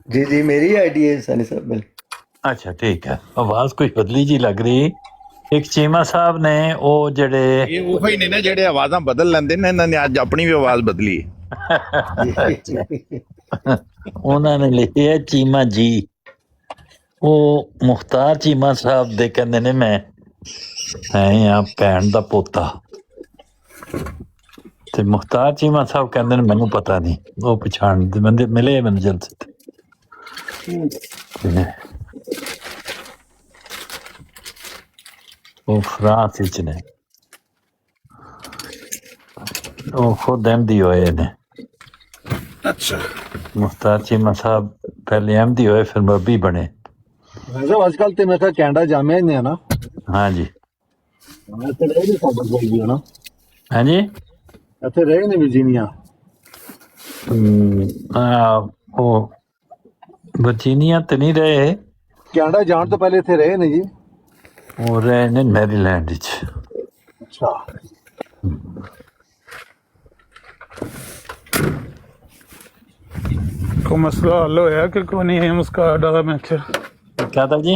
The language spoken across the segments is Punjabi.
जी जी मेरी आईडी है सानी साहब मेरी। अच्छा ठीक है, आवाज कुछ बदली जी लग रही। एक चीमा साहब ने वो जड़े ਇਹ ਉਹ ਹੀ ਨੇ ਨਾ ਜਿਹੜੇ ਆਵਾਜ਼ਾਂ ਬਦਲ ਲੈਂਦੇ ਨੇ, ਇਹਨਾਂ ਨੇ ਅੱਜ ਆਪਣੀ ਵੀ ਆਵਾਜ਼ ਬਦਲੀ ਹੈ। अच्छा उन्होंने लिखी है चीमा जी। वो मुख्तार चीमा साहब दे कहंदे ने मैं है आ भैन दा पोता ते मुख्तार चीमा साहब कहंदे ने मैनू पता नहीं, वो पछाण बंदे मिले मैनू जलसे ते वो फ्रांस विच ने, वो खुद अहमदी होए ने। ਅੱਛਾ मुख्तार चीमा साहब पहले अहमदी होए फिर मरबी बने। वैसे आजकल तो मैं कैनेडा जामिया ही नहीं है ना। हाँ जी ਇੱਥੇ ਰਹੇ ਨਹੀਂ ਸਾਡੇ ਕੋਲ ਵੀ ਨਾ। हाँ जी ਇੱਥੇ ਰਹੇ ਨਹੀਂ ਵਰਜੀਨੀਆ। वो वर्जीनिया तो नहीं रहे, ਕੈਨੇਡਾ ਜਾਣ ਤੋਂ ਪਹਿਲੇ ਇੱਥੇ ਰਹੇ ਨੇ ਜੀ। वो रहे ने मैरीलैंड विच। ਅੱਛਾ को मसला हल होया कि कोई नहीं एम्स कार्ड वाला मैं क्या क्या था जी?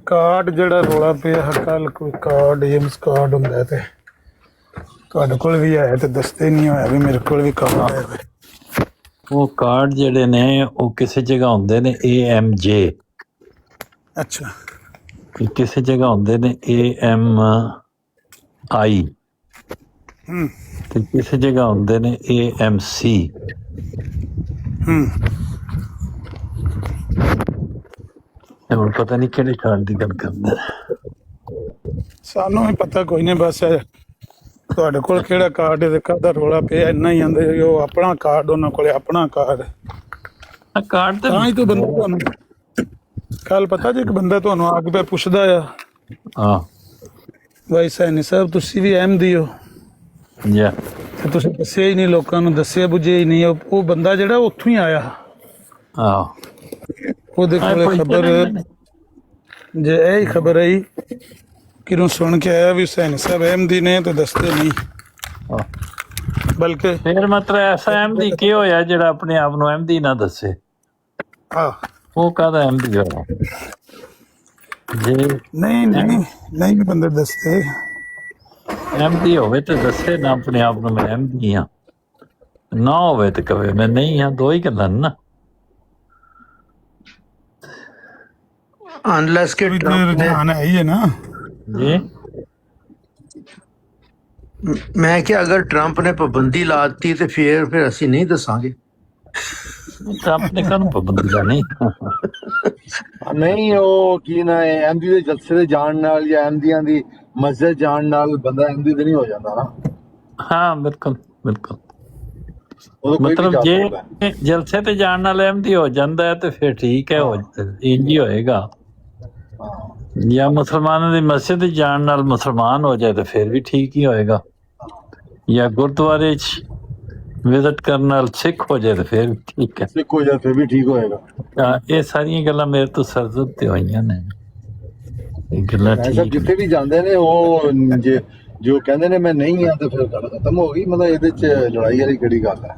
कार्ड जड़ा रोला पे कल कोई कार्ड एम्स कार्ड हुंदा ते तुहाडे कोल भी है ते दसदे नहीं होया भी मेरे कोल भी कार्ड है। वो कार्ड जड़े ने वो किसी जगह होंदे ने AMJ, अच्छा किसी जगह होंदे ने AMI ते किसी जगह होंदे ने AMC। ਹੁਣ ਪਤਾ ਨਹੀਂ ਕਿਹੜੇ ਕਾਰਡ ਦੀ ਗੱਲ ਕਰਦਾ। सानू भी पता कोई नहीं, बस तुहाडे कोल केड़ा कार्ड है ते काहदा रोला पिया इन्ना ही आंदे ओ अपना कार्ड उन्हां कोले अपना कार्ड ਆ ਕਾਰਡ ਤੇ ਤਾਂ ਹੀ तो बंदा तुहानू कल पता जे एक बंदा तुहानू आग पे पुछदा आ ਹਾਂ भाई सैनी साहब तुसी भी अहमदी हो ਜੀ ਤੇ ਤੁਸੀਂ ਦੱਸਿਆ ਹੀ ਨਹੀਂ ਲੋਕਾਂ ਨੂੰ, ਦੱਸਿਆ ਬੁੱਝਿਆ ਹੀ ਨਹੀਂ। ਉਹ ਬੰਦਾ ਜਿਹੜਾ ਉੱਥੋਂ ਹੀ ਆਇਆ, ਆਹ ਉਹਦੇ ਕੋਲੇ ਖਬਰ ਜੇ ਇਹ ਖਬਰ ਆਈ ਕਿਰੋਂ ਸੁਣ ਕੇ ਆਇਆ ਵੀ ਹੁਸੈਨ ਸਾਹਿਬ ਅਹਿਮਦੀ ਨੇ ਤੇ ਦੱਸਦੇ ਨਹੀਂ, ਬਲਕਿ ਫਿਰ ਮਤਲਬ ਐਸਾ ਅਹਿਮਦੀ ਕੀ ਹੋਇਆ ਜਿਹੜਾ ਆਪਣੇ ਆਪ ਨੂੰ ਅਹਿਮਦੀ ਨਾ ਦੱਸੇ? ਉਹ ਕਾਹਦਾ ਅਹਿਮਦੀ ਹੋਇਆ ਜੇ ਨਹੀਂ ਨਹੀਂ ਨਹੀਂ ਬੰਦੇ ਦੱਸਦੇ। ਅਹਿਮਦੀ ਹੋਵੇ ਤੇ ਦੱਸੇ ਨਾ ਆਪਣੇ ਆਪ ਨੂੰ ਮੈਂ ਅਹਿਮਦੀ ਹਾਂ, ਨਾ ਹੋਵੇ ਤੇ ਕਵੇ ਮੈਂ ਨਹੀਂ ਹਾਂ। ਦੋ ਹੀ ਗੱਲਾਂ ਨੇ ਨਾ। अनलेस के ਵੀ ट्रम्प ने ਰੁਝਾਨ ਹੈ ਹੀ ਹੈ ਨਾ। ਜੀ मैं क्या अगर ट्रम्प ने पाबंदी ला दी तो फिर ਅਸੀਂ ਨਹੀਂ ਦੱਸਾਂਗੇ। ਟਰੰਪ ਨੇ ਕਾਹਨੂੰ ਪਾਬੰਦੀ ਲਾਣੀ? ਨਹੀਂ ਉਹ ਕੀ ਨਾ ਐਮਡੀ ਦੇ ਜਲਸੇ ਦੇ ਜਾਣ ਨਾਲ ਜਾਂ ਐਮਡੀਆਂ ਦੀ ਮਸਜਿਦ ਜਾਣ ਨਾਲ ਬੰਦਾ ਐਮਡੀ ਤੇ ਨਹੀਂ ਹੋ ਜਾਂਦਾ ਨਾ। ਹਾਂ ਬਿਲਕੁਲ ਬਿਲਕੁਲ। ਉਦੋਂ ਕੋਈ ਵੀ ਮਤਲਬ ਜਾ ਜੇ ਸਕਦਾ। ਜਲਸੇ ਤੇ ਜਾਣ ਨਾਲ ਅਹਿਮਦੀ ਹੋ ਜਾਂਦਾ ਹੈ ਤੇ ਫਿਰ ਠੀਕ ਹੈ, ਇੰਜ ਹੀ ਹੋਏਗਾ। ਜਾਂ ਮੁਸਲਮਾਨਾਂ ਦੀ ਮਸਜਿਦ ਜਾਣ ਨਾਲ ਮੁਸਲਮਾਨ ਹੋ ਜਾਏ ਤੇ ਫਿਰ ਵੀ ਠੀਕ ਹੀ ਹੋਏਗਾ, ਜਾਂ ਗੁਰਦੁਆਰੇ 'ਚ ਵਿਜ਼ਿਟ ਕਰਨ ਨਾਲ ਸਿੱਖ ਹੋ ਜਾਏ ਤੇ ਫਿਰ ਵੀ ਠੀਕ ਹੈ। ਸਿੱਖ ਹੋ ਜਾਏ ਫਿਰ ਵੀ ਠੀਕ ਹੋਏਗਾ। ਤਾਂ ਇਹ ਸਾਰੀਆਂ ਗੱਲਾਂ ਮੇਰੇ ਤੋਂ ਸਰਜ਼ਦ ਤੇ ਹੋਈਆਂ ਨੇ, ਇਹ ਗੱਲਾਂ ਸਭ ਠੀਕ ਜਿੱਥੇ ਵੀ ਜਾਂਦੇ ਨੇ ਉਹ ਜੇ ਜੋ ਕਹਿੰਦੇ ਨੇ ਮੈਂ ਨਹੀਂ ਆ ਤੇ ਫਿਰ ਗੱਲ ਖਤਮ ਹੋ ਗਈ। ਮਤਲਬ ਇਹਦੇ ਚ ਲੜਾਈ ਵਾਲੀ ਕਿਹੜੀ ਗੱਲ ਹੈ?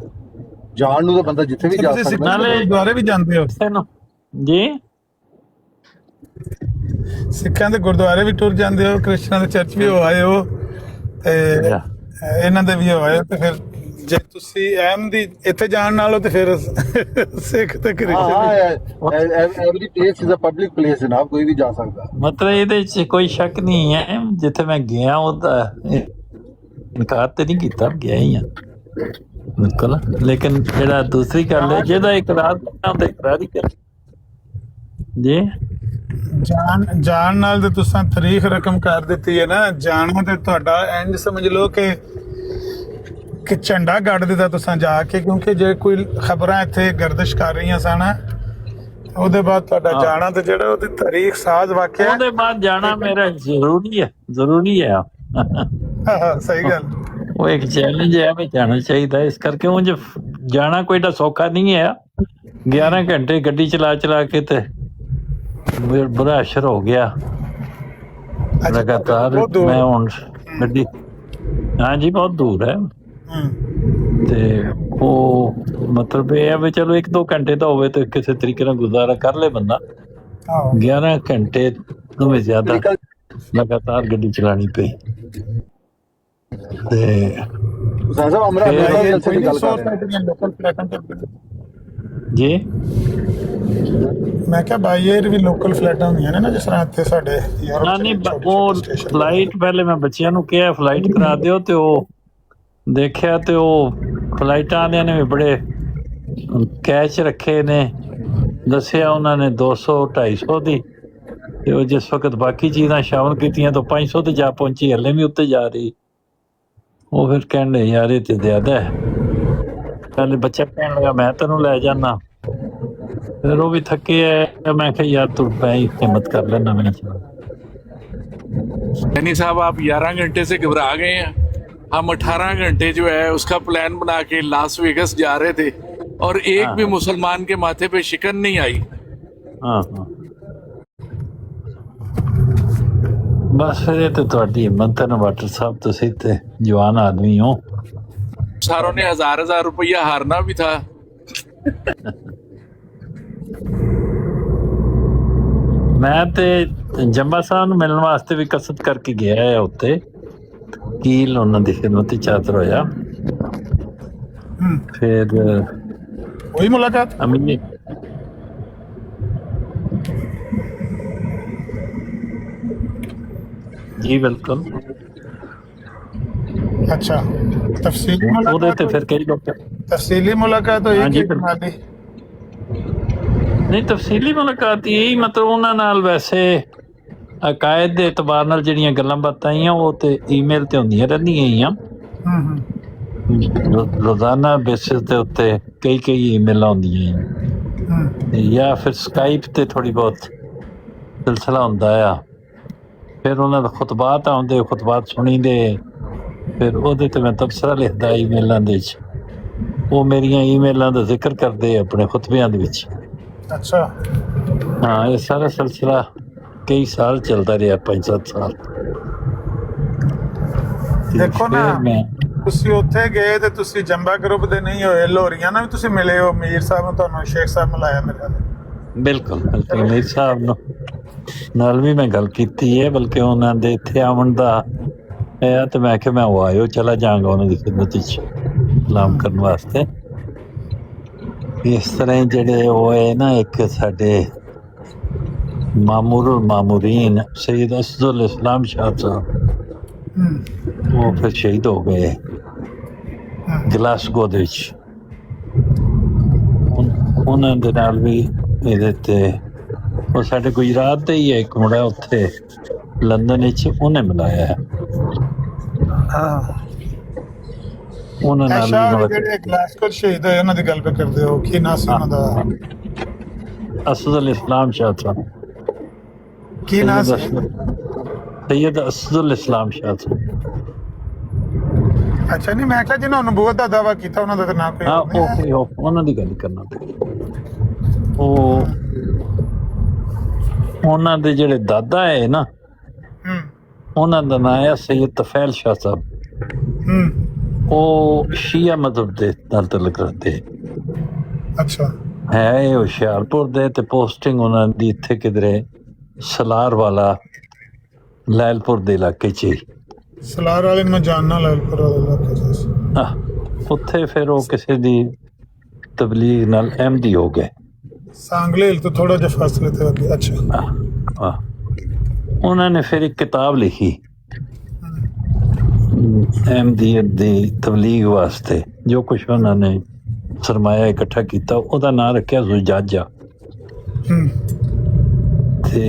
ਜਾਣ ਨੂੰ ਤਾਂ ਬੰਦਾ ਜਿੱਥੇ ਵੀ ਜਾ ਤੁਸੀਂ ਸਕਦਾ। ਸਿੱਖਾਂ ਦੇ ਗੁਰਦੁਆਰੇ ਵੀ ਜਾਂਦੇ ਹੋ? ਨੇ ਜੀ। ਸਿੱਖਾਂ ਦੇ ਗੁਰਦੁਆਰੇ ਵੀ ਟੁਰ ਜਾਂਦੇ ਹੋ, ਕ੍ਰਿਸਚਨਾਂ ਦੇ ਚਰਚ ਵੀ ਹੋ ਆਏ ਹੋ ਤੇ ਇਹਨਾਂ ਦੇ ਵੀ ਹੋ ਆਏ ਹੋ, ਤੇ ਫਿਰ ਜੇ ਤੁਸੀਂ ਅਹਿਮਦੀ ਇੱਥੇ ਜਾਣ ਨਾਲੋਂ ਤੇ ਫਿਰ ਸਿੱਖ ਤੇ ਹਾਂ Christian every place is a public place ਨਾ, ਕੋਈ ਵੀ ਜਾ ਸਕਦਾ। ਮਤਲਬ ਇਹਦੇ 'ਚ ਕੋਈ ਸ਼ੱਕ ਨਹੀਂ ਹੈ, ਜਿੱਥੇ ਮੈਂ ਗਿਆ ਉਹਦਾ ਇਨਕਾਰ ਤੇ ਨਹੀਂ ਕੀਤਾ, ਗਿਆ ਹੀ ਆ ਬਿਲਕੁਲ। ਲੇਕਿਨ ਜਿਹੜਾ ਦੂਸਰੀ ਗੱਲ ਹੈ ਜਿਹਦਾ ਇਕਰਾਰ ਕਰਨਾ ਉਹਦਾ ਇਕਰਾਰ ਹੀ ਕਰ ਜੀ। ਜਾਣ ਨਾਲ ਤੇ ਤੁਸੀਂ ਤਾਰੀਖ ਰਕਮ ਕਰ ਦਿੱਤੀ ਹੈ ਨਾ। ਜਾਣਾ ਤੇ ਤੁਹਾਡਾ ਇੰਜ ਸਮਝ ਲਓ ਕਿ ਝੰਡਾ ਗੱਡ ਦਿੱਤਾ ਤੁਸੀਂ ਜਾ ਕੇ, ਕਿਉਂਕਿ ਜੇ ਕੋਈ ਖਬਰਾਂ ਇੱਥੇ ਗਰਦਿਸ਼ ਕਰ ਰਹੀਆਂ ਸਨ ਉਹਦੇ ਬਾਅਦ ਤੁਹਾਡਾ ਜਾਣਾ ਤੇ ਜਿਹੜਾ ਉਹਦੀ ਤਾਰੀਖ ਸਾਜ਼ ਵਾਕਿਆ ਉਹਦੇ ਬਾਅਦ ਜਾਣਾ ਮੇਰਾ ਜ਼ਰੂਰੀ ਹੈ, ਜ਼ਰੂਰੀ ਹੈ। ਸਹੀ ਗੱਲ। ਉਹ ਇੱਕ ਚੈਲੰਜ ਹੈ, ਵੀ ਜਾਣਾ ਚਾਹੀਦਾ। ਇਸ ਕਰਕੇ ਉਂਝ ਜਾਣਾ ਕੋਈ ਏਡਾ ਸੌਖਾ ਨਹੀਂ ਹੈ। 11 ਘੰਟੇ ਗੱਡੀ ਚਲਾ ਚਲਾ ਕੇ ਤੇ ਬੁਰਾ ਅਸਰ ਹੋ ਗਿਆ ਲਗਾਤਾਰ। ਮੈਂ ਹੁਣ ਗੱਡੀ, ਹਾਂਜੀ ਬਹੁਤ ਦੂਰ ਹੈ ਤੇ ਉਹ ਮਤਲਬ ਇਹ ਆ ਵੀ ਚਲੋ 1-2 ਘੰਟੇ ਤਾਂ ਹੋਵੇ ਤੇ ਕਿਸੇ ਤਰੀਕੇ ਨਾਲ ਗੁਜ਼ਾਰਾ ਕਰ ਲੇ ਬੰਦਾ। ਆਹੋ 11 ਘੰਟੇ ਤੋਂ ਵੀ ਜ਼ਿਆਦਾ ਲਗਾਤਾਰ ਗੱਡੀ ਚਲਾਣੀ ਪਈ ਤੇ ਸਾਹਿਬ ਅਮਰਾ ਫਿਰ ਮੈਂ ਇਹ ਗੱਲ ਕਰ ਰਿਹਾ ਲੋਕਲ ਫਲੈਟਾਂ ਤੇ ਜੀ ਮੈਂ ਕਿਹਾ ਬਾਈ 에ਅਰ ਵੀ ਲੋਕਲ ਫਲੈਟਾਂ ਹੁੰਦੀਆਂ ਨੇ ਨਾ, ਜਿਸ ਤਰ੍ਹਾਂ ਇੱਥੇ ਸਾਡੇ ਯੂਰਪ ਨਾ ਚ ਨਹੀਂ ਛੋਟੇ ਉਹ ਛੋਟੇ ਸਟੇਸ਼ਨ। ਫਲਾਈਟ ਪਹਿਲੇ ਮੈਂ ਬੱਚਿਆਂ ਨੂੰ ਕਿਹਾ ਫਲਾਈਟ ਕਰਾ ਦਿਓ ਤੇ ਉਹ ਦੇਖਿਆ ਤੇ ਉਹ ਫਲਾਈਟਾਂ ਵਾਲਿਆਂ ਨੇ ਵੀ ਬੜੇ ਕੈਚ ਰੱਖੇ ਨੇ। ਦੱਸਿਆ ਉਹਨਾਂ ਨੇ 200-250 ਦੀ ਤੇ ਉਹ ਜਿਸ ਵਕਤ ਬਾਕੀ ਚੀਜ਼ਾਂ ਸ਼ਾਮਲ ਕੀਤੀਆਂ ਤਾਂ 500 ਤੇ ਜਾ ਪਹੁੰਚੀ, ਹਲੇ ਵੀ ਉੱਤੇ ਜਾ ਰਹੀ। ਉਹ ਫਿਰ ਕਹਿੰਦੇ ਯਾਰ ਇਹ ਤੇ ਜ਼ਿਆਦਾ ਹੈ। ਪਹਿਲੇ ਬੱਚਾ ਕਹਿਣ ਲੱਗਾ ਮੈਂ ਤੈਨੂੰ ਲੈ ਜਾਣਾ, ਫਿਰ ਉਹ ਵੀ ਥੱਕੇ ਹੈ। मैं क्या यार तू मैं ही हिम्मत कर लेना मैंने चला। यानी साहब आप 11 घंटे से घबरा गए हैं। हम 18 घंटे जो है उसका प्लान बना के लास वेगस जा रहे थे और एक भी मुसलमान के माथे पे शिकन नहीं आई। हाँ बस फिर ये तो थोड़ी हिम्मत है ना वाटर साहब, तुसी ते जवान आदमी हो। सारों ने 1000 रुपया हारना भी था। ਮੈਂ ਤੇ ਜੰਬਾ ਸਾਹਿਬ ਨੂੰ ਮਿਲਣ ਵਾਸਤੇ ਵੀ ਕਸਰਤ ਕਰਕੇ ਗਿਆ ਹੈ ਉੱਤੇ ਕੀਲ, ਉਹਨਾਂ ਦੀ ਖਿਦਮਤ ਚਾਤਰ ਹੋਇਆ। ਫਿਰ वही मुलाकात। ਅਮੀਰ ਜੀ ਬਿਲਕੁਲ अच्छा तफसीली ਉਹਦੇ मुलाकात ਤੇ ਫਿਰ ਕਈ ਲੋਕ तफसीली मुलाकात हुई हाँ जी, कि बिल्कुल। माली? ਨਹੀਂ ਤਫਸੀਲੀ ਮੁਲਾਕਾਤ ਇਹੀ ਮਤਲਬ ਉਹਨਾਂ ਨਾਲ ਵੈਸੇ ਅਕਾਇਦ ਦੇ ਇਤਬਾਰ ਨਾਲ ਜਿਹੜੀਆਂ ਗੱਲਾਂ ਬਾਤਾਂ ਆਈਆਂ ਉਹ ਤੇ ਈਮੇਲ ਤੇ ਹੁੰਦੀਆਂ ਰਹਿੰਦੀਆਂ ਹੀ ਆ। ਰੋਜ਼ਾਨਾ ਬੇਸਿਸ ਦੇ ਉੱਤੇ ਕਈ ਈਮੇਲਾਂ ਹੁੰਦੀਆਂ ਜਾਂ ਫਿਰ ਸਕਾਈਪ ਤੇ ਥੋੜੀ ਬਹੁਤ ਸਿਲਸਿਲਾ ਹੁੰਦਾ ਆ। ਫਿਰ ਉਹਨਾਂ ਦਾ ਖੁਤਬਾਤ ਆਉਂਦੇ, ਖੁਤਬਾਤ ਸੁਣੀਦੇ, ਫਿਰ ਉਹਦੇ ਤੇ ਮੈਂ ਤਬਸਰਾ ਲਿਖਦਾ ਈਮੇਲਾਂ ਦੇ ਵਿੱਚ। ਉਹ ਮੇਰੀਆਂ ਈਮੇਲਾਂ ਦਾ ਜ਼ਿਕਰ ਕਰਦੇ ਆਪਣੇ ਖੁਤਬਿਆਂ ਦੇ ਵਿੱਚ। अच्छा ਹਾਂ ਇਹ ਸਾਰਾ ਸਿਲਸਿਲਾ ਕਈ ਸਾਲ ਚੱਲਦਾ ਰਿਹਾ, 5-7 ਸਾਲ। ਤੇ ਦੇਖੋ ਨਾ, ਫਿਰ ਮੈਂ ਤੁਸੀਂ ਉੱਥੇ ਗਏ ਤੇ ਤੁਸੀਂ ਜੰਬਾ ਗਰੁੱਪ ਦੇ ਨਹੀਂ ਹੋਏ, ਲੋਰੀਆਂ ਨਾਲ ਵੀ ਤੁਸੀਂ ਮਿਲੇ ਹੋ। ਮੀਰ ਸਾਹਿਬ ਨੂੰ ਤੁਹਾਨੂੰ ਸ਼ੇਖ ਸਾਹਿਬ ਮਿਲਾਇਆ ਮੇਰੇ ਨਾਲ। ਬਿਲਕੁਲ ਮੀਰ ਸਾਹਿਬ ਨਾਲ ਵੀ ਮੈਂ ਗੱਲ ਕੀਤੀ ਹੈ, ਬਲਕਿ ਉਹਨਾਂ ਦੇ ਇੱਥੇ ਆਉਣ ਦਾ ਹੈ ਤੇ ਮੈਂ ਕਿਹਾ ਮੈਂ ਉਹ ਆਇਓ ਚਲਾ ਜਾਵਾਂਗਾ ਉਹਨਾਂ ਦੀ ਖਿਦਮਤ ਵਿੱਚ ਸਲਾਮ ਕਰਨ ਵਾਸਤੇ। ਇਸ ਤਰ੍ਹਾਂ ਜਿਹੜੇ ਉਹ ਹੈ ਨਾ, ਇੱਕ ਸਾਡੇ ਮਾਮੂਰੁਲ ਮਾਮੂਰੀਨ ਸੈਯਦ ਅਸਦੁਲ ਇਸਲਾਮ ਸ਼ਾਹ ਸਾਹਿਬ, ਉਹ ਫਿਰ ਸ਼ਹੀਦ ਹੋ ਗਏ ਗਲਾਸਗੋ ਦੇ ਵਿੱਚ। ਉਹਨਾਂ ਦੇ ਨਾਲ ਵੀ ਇਹਦੇ ਤੇ ਉਹ ਸਾਡੇ ਗੁਜਰਾਤ ਦੇ ਹੀ ਹੈ ਇੱਕ ਮੁੰਡਾ ਉੱਥੇ ਲੰਦਨ ਵਿੱਚ, ਉਹਨੇ ਮਿਲਾਇਆ ਹੈ। ਉਹਨਾਂ ਨਾਲ ਵੀ ਅੱਛਾ, ਮੁਲਾਕਾਤ। ਜਿਹੜੇ ਗਲਾਸਗੋ ਸ਼ਹੀਦ ਹੋਏ ਉਹਨਾਂ ਦੀ ਗੱਲ ਕਰਦੇ ਹੋ, ਕੀ ਨਾਂ ਸੀ ਉਹਨਾਂ ਦਾ? ਅਸਦੁਲ ਇਸਲਾਮ ਸ਼ਾਹ ਸਾਹਿਬ, ਕੀ ਨਾਂ ਸੀ? ਸੈਯਦ ਅਸਦੁਲ ਇਸਲਾਮ ਸ਼ਾਹ ਸਾਹਿਬ। ਅੱਛਾ, ਨਹੀਂ ਮੈਂ ਕਿਹਾ ਜਿਹਨਾਂ ਨਬੂਵਤ ਦਾ ਦਾਵਾ ਕੀਤਾ ਉਹਨਾਂ ਦਾ ਤਾਂ ਨਾਂ ਕੋਈ ਹਾਂ ਹੋਰ ਨਹੀਂ ਹੈ। ਉਹ ਉਹਨਾਂ ਦੀ ਗੱਲ ਕਰਨਾ ਪਈ। ਉਹ ਉਹਨਾਂ ਦੇ ਜਿਹੜੇ ਦਾਦਾ ਹੈ ਨਾ, ਉਹਨਾਂ ਦਾ ਨਾਂ ਹੈ ਸੈਯਦ ਤਫੈਲ ਸ਼ਾਹ ਸਾਹਿਬ। ਉਹ ਸ਼ੀਆ ਮਜ਼ਹਬ ਦੇ ਨਾਲ ਤਾਲੁਕ ਰੱਖਦੇ ਅੱਛਾ ਹੈ। ਇਹ ਹੁਸ਼ਿਆਰਪੁਰ ਦੇ ਤੇ ਪੋਸਟਿੰਗ ਉਹਨਾਂ ਦੀ ਇੱਥੇ ਕਿਧਰੇ ਸਲਾਰ ਵਾਲਾ ਲੈਲਪੁਰ ਦੇ ਇਲਾਕੇ 'ਚ ਹੀ। ਸਲਾਰ ਵਾਲੇ ਨੂੰ ਮੈਂ ਜਾਣਨਾ, ਲੈਲਪੁਰ ਵਾਲੇ ਇਲਾਕੇ 'ਚ। ਉੱਥੇ ਫਿਰ ਉਹ ਕਿਸੇ ਦੀ ਤਬਲੀਗ ਨਾਲ ਅਹਿਮਦੀ ਹੋ ਗਏ। सांगलेल तो थोड़ा जिहा फासले ते अगे। अच्छा ਉਹਨਾਂ ਨੇ ਫਿਰ ਇੱਕ ਕਿਤਾਬ ਲਿਖੀ ਅਹਿਮਦੀਅਤ ਦੀ ਤਬਲੀਗ ਵਾਸਤੇ। ਜੋ ਕੁਛ ਉਹਨਾਂ ਨੇ ਸਰਮਾਇਆ ਇਕੱਠਾ ਕੀਤਾ ਉਹਦਾ ਨਾਂ ਰੱਖਿਆ ਜ਼ੁਜਾਜਾ। ਤੇ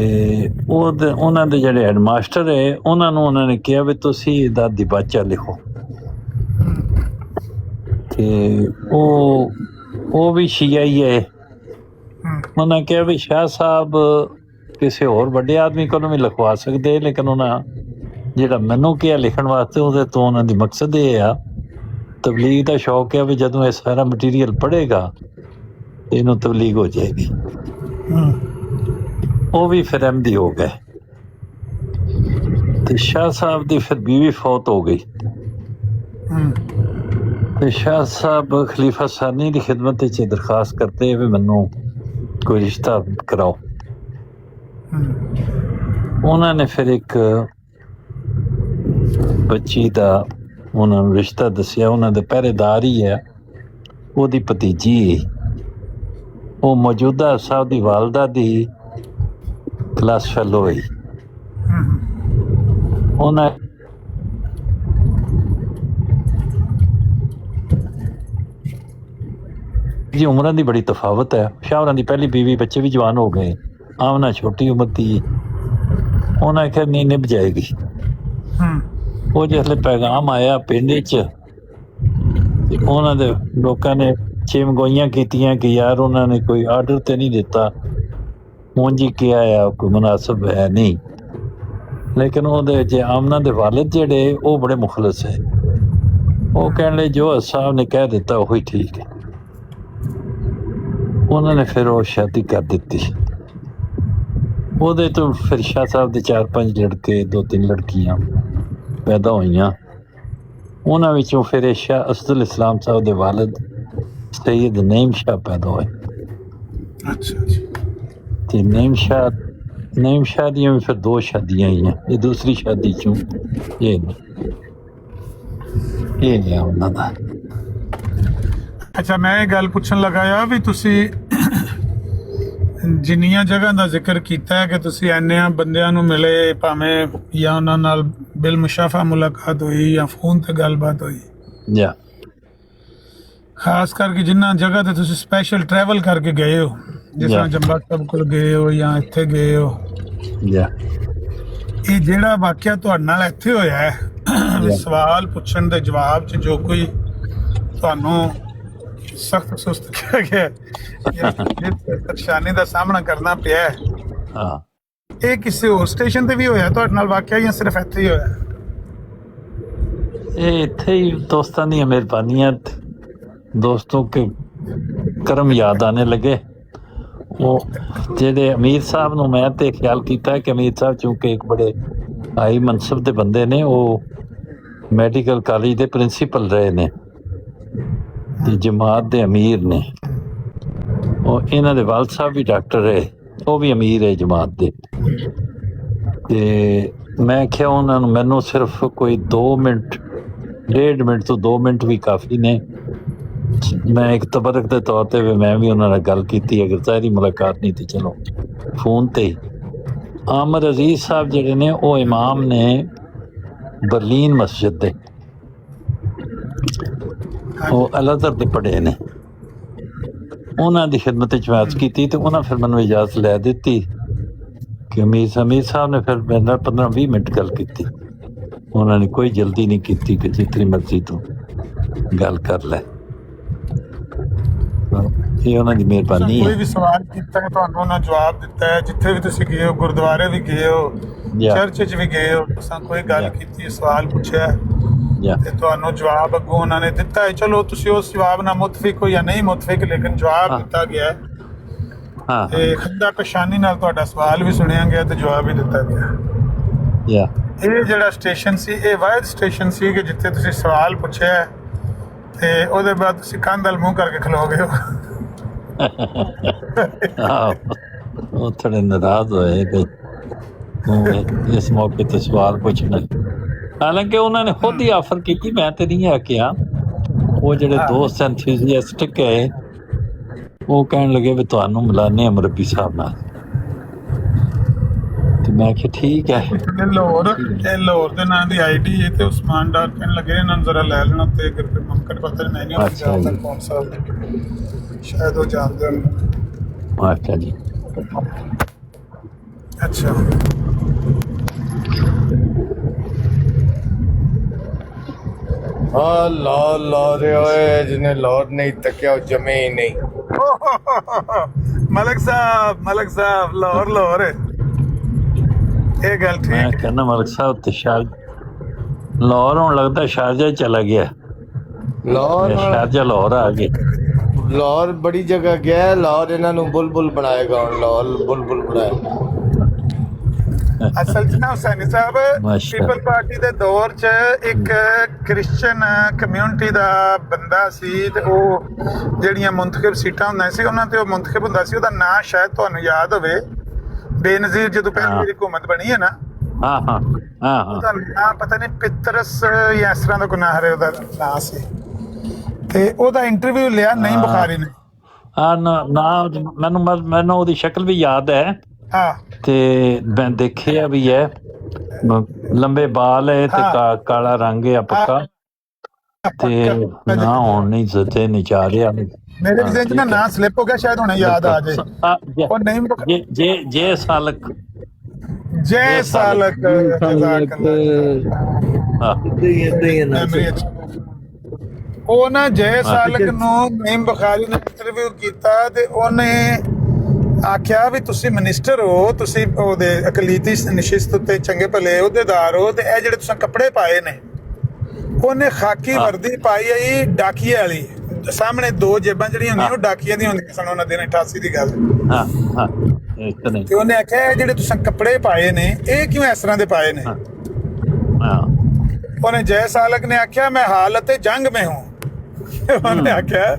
ਉਹਨਾਂ ਦੇ ਜਿਹੜੇ ਹੈਡ ਮਾਸਟਰ ਹੈ ਉਹਨਾਂ ਨੇ ਕਿਹਾ ਵੀ ਤੁਸੀਂ ਇਹਦਾ ਦਿਬਾਚਾ ਲਿਖੋ। ਤੇ ਉਹ ਵੀ ਸ਼ੀਆ ਹੀ ਹੈ। ਉਹਨਾਂ ਕਿਹਾ ਵੀ ਸ਼ਾਹ ਸਾਹਿਬ ਕਿਸੇ ਹੋਰ ਵੱਡੇ ਆਦਮੀ ਕੋਲੋਂ ਵੀ ਲਿਖਵਾ ਸਕਦੇ, ਲੇਕਿਨ ਉਹਨਾਂ ਜਿਹੜਾ ਮੈਨੂੰ ਕਿਹਾ ਲਿਖਣ ਵਾਸਤੇ, ਉਹਦੇ ਤੋਂ ਉਹਨਾਂ ਦੀ ਮਕਸਦ ਇਹ ਆ, ਤਬਲੀਗ ਦਾ ਸ਼ੌਕ ਹੈ ਵੀ ਜਦੋਂ ਇਹ ਸਾਰਾ ਮਟੀਰੀਅਲ ਪੜ੍ਹੇਗਾ ਇਹਨੂੰ ਤਬਲੀਗ ਹੋ ਜਾਏਗੀ। ਉਹ ਵੀ ਫਿਰ ਅਹਿਮਦੀ ਹੋ ਗਏ ਤੇ ਸ਼ਾਹ ਸਾਹਿਬ ਦੀ ਫਿਰ ਬੀਵੀ ਫੌਤ ਹੋ ਗਈ ਤੇ ਸ਼ਾਹ ਸਾਹਿਬ ਖਲੀਫਾ ਸਾਨੀ ਦੀ ਖਿਦਮਤ ਵਿੱਚ ਦਰਖਾਸਤ ਕਰਤੇ ਵੀ ਮੈਨੂੰ ਕੋਈ ਰਿਸ਼ਤਾ ਕਰਾਓ। ਉਹਨਾਂ ਨੇ ਫਿਰ ਇੱਕ ਬੱਚੀ ਦਾ ਉਹਨਾਂ ਨੂੰ ਰਿਸ਼ਤਾ ਦੱਸਿਆ। ਉਹਨਾਂ ਦੇ ਪਹਿਰੇਦਾਰ ਹੀ ਹੈ, ਉਹਦੀ ਭਤੀਜੀ ਹੈ। ਉਹ ਮੌਜੂਦਾ ਸਾਹਿਬ ਦੀ ਵਾਲਦਾ ਦੀ ਕਲਾਸ ਫੈਲੋ ਹੈ। ਉਹਨਾਂ जी उम्र की बड़ी तफावत है। शाहरा की पहली बीवी बच्चे भी जवान हो गए, आमना छोटी उम्र की। उन्हें आखिया नहीं निभ जाएगी। वो जिसले पैगाम आया पिंड च, उन्होंने लोगों ने चेमगोइयां कीतियां कि यार उन्होंने कोई आर्डर तो नहीं दिता, ऊंज ही किया है, कोई मुनासिब है नहीं। लेकिन वो आमना दे वालिद जेड़े वो बड़े मुखलस है। वो कहने जो साहब ने कह दिता वही ठीक है। उन्होंने फिर वो शादी कर दी। ਉਹਦੇ ਤੋਂ ਫਿਰ ਸ਼ਾਹ ਸਾਹਿਬ ਦੇ 4-5 ਲੜਕੇ 2-3 ਲੜਕੀਆਂ ਪੈਦਾ ਹੋਈਆਂ। ਉਹਨਾਂ ਵਿੱਚੋਂ ਫਿਰ ਸ਼ਾਹ ਅਸਦੁਲ ਇਸਲਾਮ ਸਾਹਿਬ ਦੇ ਵਾਲਿਦ ਸੈਯਦ ਨਈਮ ਸ਼ਾਹ ਪੈਦਾ ਹੋਏ। ਅੱਛਾ ਜੀ। ਤੇ ਨਈਮ ਸ਼ਾਹ ਦੀਆਂ ਵੀ ਫਿਰ 2 ਸ਼ਾਦੀਆਂ ਹੋਈਆਂ। ਇਹ ਦੂਸਰੀ ਸ਼ਾਦੀ ਚੋਂ ਇਹ ਹੈ ਉਹਨਾਂ ਦਾ। ਅੱਛਾ, ਮੈਂ ਇਹ ਗੱਲ ਪੁੱਛਣ ਲੱਗਾ ਆ ਵੀ ਤੁਸੀਂ ਜਿੰਨੀਆਂ ਜਗ੍ਹਾ ਦਾ ਜ਼ਿਕਰ ਕੀਤਾ ਹੈ ਕਿ ਤੁਸੀਂ ਇੰਨਿਆਂ ਬੰਦਿਆਂ ਨੂੰ ਮਿਲੇ, ਭਾਵੇਂ ਜਾਂ ਉਹਨਾਂ ਨਾਲ ਬਿਲ ਮੁਸ਼ਾਫਾ ਮੁਲਾਕਾਤ ਹੋਈ ਜਾਂ ਫੋਨ ਤੇ ਗੱਲਬਾਤ ਹੋਈ, ਜਾਂ ਖਾਸ ਕਰਕੇ ਜਿੰਨਾ ਜਗ੍ਹਾ ਤੇ ਤੁਸੀਂ ਸਪੈਸ਼ਲ ਟਰੈਵਲ ਕਰਕੇ ਗਏ ਹੋ, ਜਿਸ ਤਰ੍ਹਾਂ ਜੰਬਾ ਸਾਹਿਬ ਕੋਲ ਗਏ ਹੋ ਜਾਂ ਇੱਥੇ ਗਏ ਹੋ, ਜਾਂ ਇਹ ਜਿਹੜਾ ਵਾਕਿਆ ਤੁਹਾਡੇ ਨਾਲ ਇੱਥੇ ਹੋਇਆ ਹੈ, ਵੀ ਸਵਾਲ ਪੁੱਛਣ ਦੇ ਜਵਾਬ 'ਚ ਜੋ ਕੋਈ ਤੁਹਾਨੂੰ ਸਖਤ ਸੁਸਤ ਕਿਹਾ ਗਿਆ, ਪਰੇਸ਼ਾਨੀ ਦਾ ਸਾਹਮਣਾ ਕਰਨਾ ਪਿਆ ਹੈ, ਹਾਂ, ਇਹ ਕਿਸੇ ਹੋਰ ਸਟੇਸ਼ਨ ਤੇ ਵੀ ਹੋਇਆ ਤੁਹਾਡੇ ਨਾਲ ਵਾਕਿਆ ਜਾਂ ਸਿਰਫ ਇੱਥੇ ਹੀ ਹੋਇਆ? ਇਹ ਇੱਥੇ ਹੀ ਦੋਸਤਾਂ ਦੀਆਂ ਮਿਹਰਬਾਨੀਆਂ, ਦੋस्तों के ਕਰਮ याद आने लगे। ਉਹ ਜਿਹੜੇ ਅਮੀਰ ਸਾਹਿਬ ਨੂੰ ਮੈਂ ਤੇ ਖਿਆਲ ਕੀਤਾ ਕਿ ਅਮੀਰ ਸਾਹਿਬ ਚੂੰਕਿ ਇੱਕ ਬੜੇ ਹਾਈ ਮਨਸਬ ਦੇ ਬੰਦੇ ਨੇ, ਉਹ ਮੈਡੀਕਲ ਕਾਲਜ ਦੇ ਪ੍ਰਿੰਸੀਪਲ ਰਹੇ ਨੇ ਤੇ ਜਮਾਤ ਦੇ ਅਮੀਰ ਨੇ। ਉਹ ਇਹਨਾਂ ਦੇ ਵਾਲਦ ਸਾਹਿਬ ਵੀ ਡਾਕਟਰ ਰਹੇ, ਉਹ ਵੀ ਅਮੀਰ ਹੈ ਜਮਾਤ ਦੇ। ਤੇ ਮੈਂ ਕਿਹਾ ਉਹਨਾਂ ਨੂੰ ਮੈਨੂੰ ਸਿਰਫ ਕੋਈ 2 ਮਿੰਟ 1.5 ਮਿੰਟ ਤੋਂ 2 ਮਿੰਟ ਵੀ ਕਾਫੀ ਨੇ। ਮੈਂ ਇੱਕ ਤਬਰਕ ਦੇ ਤੌਰ ਤੇ ਵੀ ਮੈਂ ਵੀ ਉਹਨਾਂ ਨਾਲ ਗੱਲ ਕੀਤੀ, ਅਗਰ ਜ਼ਾਹਿਰੀ ਮੁਲਾਕਾਤ ਨਹੀਂ ਤੇ ਚਲੋ ਫੋਨ ਤੇ ਹੀ। ਆਮਦ ਅਜ਼ੀਜ਼ ਸਾਹਿਬ ਜਿਹੜੇ ਨੇ ਉਹ ਇਮਾਮ ਨੇ ਬਰਲੀਨ ਮਸਜਿਦ ਦੇ, ਉਹ ਅਲ-ਅਜ਼ਹਰ ਦੇ ਪੜ੍ਹੇ ਨੇ। ਉਹਨਾਂ ਦੀ ਖਿਦਮਤ ਵਿੱਚ ਮੈਂ ਅਰਜ਼ ਕੀਤੀ ਤੇ ਉਹਨਾਂ ਫਿਰ ਮੈਨੂੰ ਇਜਾਜ਼ਤ ਲੈ ਦਿੱਤੀ ਕਿ ਅਮੀਰ ਸਾਹਿਬ ਨੇ ਫਿਰ ਮੇਰੇ ਨਾਲ 15-20 ਮਿੰਟ ਗੱਲ ਕੀਤੀ। ਉਹਨਾਂ ਨੇ ਕੋਈ ਜਲਦੀ ਨਹੀਂ ਕੀਤੀ ਕਿ ਜਿਤਨੀ ਮਰਜ਼ੀ ਤੂੰ ਗੱਲ ਕਰ ਲੈ। ਇਹ ਉਹਨਾਂ ਦੀ ਮਿਹਰਬਾਨੀ ਕੋਈ ਹੈ। ਵੀ ਸਵਾਲ ਕੀਤਾ ਤੁਹਾਨੂੰ ਉਹਨਾਂ ਜਵਾਬ ਦਿੱਤਾ ਹੈ? ਜਿੱਥੇ ਵੀ ਤੁਸੀਂ ਗਏ ਹੋ, ਗੁਰਦੁਆਰੇ ਵੀ ਗਏ ਹੋ, ਚਰਚ 'ਚ ਵੀ ਗਏ ਹੋ, ਤੁਸੀਂ ਕੋਈ ਗੱਲ ਕੀਤੀ, ਸਵਾਲ ਪੁੱਛਿਆ ਤੇ ਤੁਹਾਨੂੰ ਜਵਾਬ ਅੱਗੋਂ ਉਹਨਾਂ ਨੇ ਦਿੱਤਾ ਹੈ? ਚਲੋ ਤੁਸੀਂ ਉਸ ਜਵਾਬ ਨਾਲ ਮੁਤਫਿਕ ਹੋ ਜਾਂ ਨਹੀਂ ਮੁਤਫਿਕ, ਲੇਕਿਨ ਜਵਾਬ ਦਿੱਤਾ ਗਿਆ ਹਾਂ, ਤੇ ਖੰਦਾ ਪਰੇਸ਼ਾਨੀ ਨਾਲ ਤੁਹਾਡਾ ਸਵਾਲ ਵੀ ਸੁਣਿਆ ਗਿਆ ਤੇ ਜਵਾਬ ਵੀ ਦਿੱਤਾ ਗਿਆ। ਇਹ ਜਿਹੜਾ ਸਟੇਸ਼ਨ ਸੀ, ਇਹ ਵਾਹਿਦ ਸਟੇਸ਼ਨ ਸੀ ਕਿ ਜਿੱਥੇ ਤੁਸੀਂ ਸਵਾਲ ਪੁੱਛਿਆ ਤੇ ਉਹਦੇ ਬਾਅਦ ਤੁਸੀਂ ਕੰਧ ਵੱਲ ਮੂੰਹ ਕਰਕੇ ਖਲੋ ਗਏ ਹੋ। ਉਹ ਥੋੜੇ ਨਾਰਾਜ਼ ਹੋਏ ਕਿ ਇਸ ਮੌਕੇ ਤੇ ਸਵਾਲ ਪੁੱਛਣਾ। ਹਾਲਾਂਕਿ ਉਹਨਾਂ ਨੇ ਖੁਦ ਹੀ ਆਫਰ ਕੀਤੀ, ਮੈਂ ਤੇ ਨਹੀਂ ਆ ਕਿਹਾ। ਉਹ ਜਿਹੜੇ ਦੋਸਤ ਐਂਥੂਸੀਆਸਟਿਕ ਹੈ ਉਹ ਕਹਿਣ ਲੱਗੇ ਵੀ ਤੁਹਾਨੂੰ ਮਿਲਾਨੇ ਆ ਮੁਰੱਬੀ ਸਾਹਿਬ ਨਾਲ। ਤੇ ਮੈਂ ਕਿਹਾ ਠੀਕ ਹੈ। ਲਾਹੌਰ ਦੇ ਨਾਂ ਦੀ ਆਈਡੀ ਹੈ ਤੇ ਉਸਮਾਨ ਡਾਰ ਕਹਿਣ ਲੱਗੇ ਇਹਨਾਂ ਨੂੰ ਜ਼ਰਾ ਲੈ ਲੈਣਾ ਤੇ ਅਗਰ ਮੁਮਕਿਨ ਪਤਾ ਨਹੀਂ ਨਹੀਂ ਜਾਣਦਾ ਕੌਣ ਸਾਹਿਬ, ਸ਼ਾਇਦ ਉਹ ਜਾਣਦੇ ਹੋਣ। ਅੱਛਾ ਜੀ, ਅੱਛਾ। ਹਾਂ ਲਾਹੌਰ ਓਏ, ਜਿਹਨੇ ਲਾਹੌਰ ਨਹੀਂ ਤੱਕਿਆ ਉਹ ਜਮੇ ਹੀ ਨਹੀਂ। ਮਲਕ ਸਾਹਿਬ ਲਾਹੌਰ ਹੈ। ਇਹ ਗੱਲ ਠੀਕ ਮੈਂ ਕਹਿੰਦਾ ਮਲਕ ਸਾਹਿਬ ਤੇ ਲਾਹੌਰ ਹੁਣ ਲੱਗਦਾ ਸ਼ਾਰਜਾ ਚਲਾ ਗਿਆ। ਸ਼ਾਰਜਾ ਲਾਹੌਰ ਆ ਗਏ। ਲਾਹੌਰ ਬੜੀ ਜਗ੍ਹਾ ਗਿਆ, ਲਾਹੌਰ ਇਹਨਾਂ ਨੂੰ ਬੁਲਬੁਲ ਬਣਾਏਗਾ। ਹੁਣ ਲਾਹੌਰ ਬੁਲਬੁਲ ਬਣਾਏਗਾ। ਅਸਲ 'ਚ ਨਾ ਹੁਸੈਨੀ ਸਾਹਿਬ ਮਾਸ਼ਾ। ਪੀਪਲ ਪਾਰਟੀ ਦੇ ਦੌਰ 'ਚ ਇੱਕ ਕ੍ਰਿਸਚੀਅਨ ਕਮਿਊਨਿਟੀ ਦਾ ਬੰਦਾ ਸੀ ਤੇ ਉਹ ਜਿਹੜੀਆਂ ਮੁੰਤਖਬ ਸੀਟਾਂ ਹੁੰਦੀਆਂ ਸੀ ਉਹਨਾਂ ਤੇ ਉਹ ਮੁੰਤਖਬ ਹੁੰਦਾ ਸੀ। ਉਹਦਾ ਨਾਂ ਸ਼ਾਇਦ ਤੁਹਾਨੂੰ ਯਾਦ ਹੋਵੇ, ਬੇਨਜ਼ੀਰ, ਜਦੋਂ ਪਹਿਲੀ ਵਾਰੀ ਹੁਕੂਮਤ ਬਣੀ ਹੈ ਨਾ, ਹਾਂ ਹਾਂ ਹਾਂ ਹਾਂ ਉਹਦਾ ਨਾਂ ਪਤਾ ਨਹੀਂ ਪਿਤਰਸ ਜਾਂ ਇਸ ਤਰ੍ਹਾਂ ਦਾ ਕੋਈ ਨਾਂ ਹੈ ਉਹਦਾ ਨਾਂ ਸੀ। ਤੇ ਉਹਦਾ ਇੰਟਰਵਿਊ ਲਿਆ ਨਹੀਂ ਬੁਖਾਰੀ ਨੇ। ਹਾਂ ਨਾ ਮੈਨੂੰ ਉਹਦੀ ਸ਼ਕਲ ਵੀ ਯਾਦ ਹੈ ਹਾਂ ਤੇ ਮੈਂ ਦੇਖਿਆ ਵੀ ਹੈ, ਲੰਬੇ ਬਾਲ ਹੈ ਤੇ ਕਾਲਾ ਰੰਗ ਹੈ ਪੱਕਾ, ਤੇ ਨਾ ਹੁਣ ਨਹੀਂ ਸੱਚੇ ਨਿਚਾ ਰਿਹਾ ਮੇਰੇ ਵੀ ਜਿਹਨਾਂ ਨਾਂ ਸਲਿੱਪ ਹੋ ਗਿਆ, ਸ਼ਾਇਦ ਹੁਣੇ ਯਾਦ ਆ ਜਾਏ। ਉਹ ਨਹੀਂ ਜੇ ਸਾਲਕ ਜੈ ਸਾਲਕ ਉਹ ਨਾ ਜੈ ਸਾਲਕ ਨੂੰ ਨਈਮ ਬੁਖਾਰੀ ਨੇ ਇੰਟਰਵਿਊ ਕੀਤਾ ਤੇ ਉਹਨੇ ਆਖਿਆ ਵੀ ਤੁਸੀਂ ਮਿਨਿਸਟਰ ਹੋ, ਤੁਸੀਂ ਉਹਦੇ ਅਕਲੀਤੀ ਨਸ਼ਿਸਤ ਉੱਤੇ ਚੰਗੇ ਭਲੇ ਅਹੁਦੇਦਾਰ ਹੋ, ਤੇ ਇਹ ਜਿਹੜੇ ਤੁਸੀਂ ਕੱਪੜੇ ਪਾਏ ਨੇ, ਉਹਨੇ ਖਾਕੀ ਵਰਦੀ ਪਾਈ ਆਈ ਡਾਕੀਏ ਵਾਲੀ, ਸਾਹਮਣੇ ਦੋ ਜੇਬਾਂ ਜਿਹੜੀਆਂ ਹੁੰਦੀਆਂ ਉਹ ਡਾਕੀਏ ਦੀਆਂ ਹੁੰਦੀਆਂ ਸਨ ਉਹਨਾਂ ਦਿਨ 88 ਦੀ ਗੱਲ। ਤੇ ਉਹਨੇ ਆਖਿਆ ਜਿਹੜੇ ਤੁਸੀਂ ਕੱਪੜੇ ਪਾਏ ਨੇ ਇਹ ਕਿਉਂ ਇਸ ਤਰ੍ਹਾਂ ਦੇ ਪਾਏ ਨੇ? ਉਹਨੇ ਜੈ ਸਾਲਕ ਨੇ ਆਖਿਆ ਮੈਂ ਹਾਲਤ ਜੰਗ में हूँ। ਉਹਨੇ ਆਖਿਆ,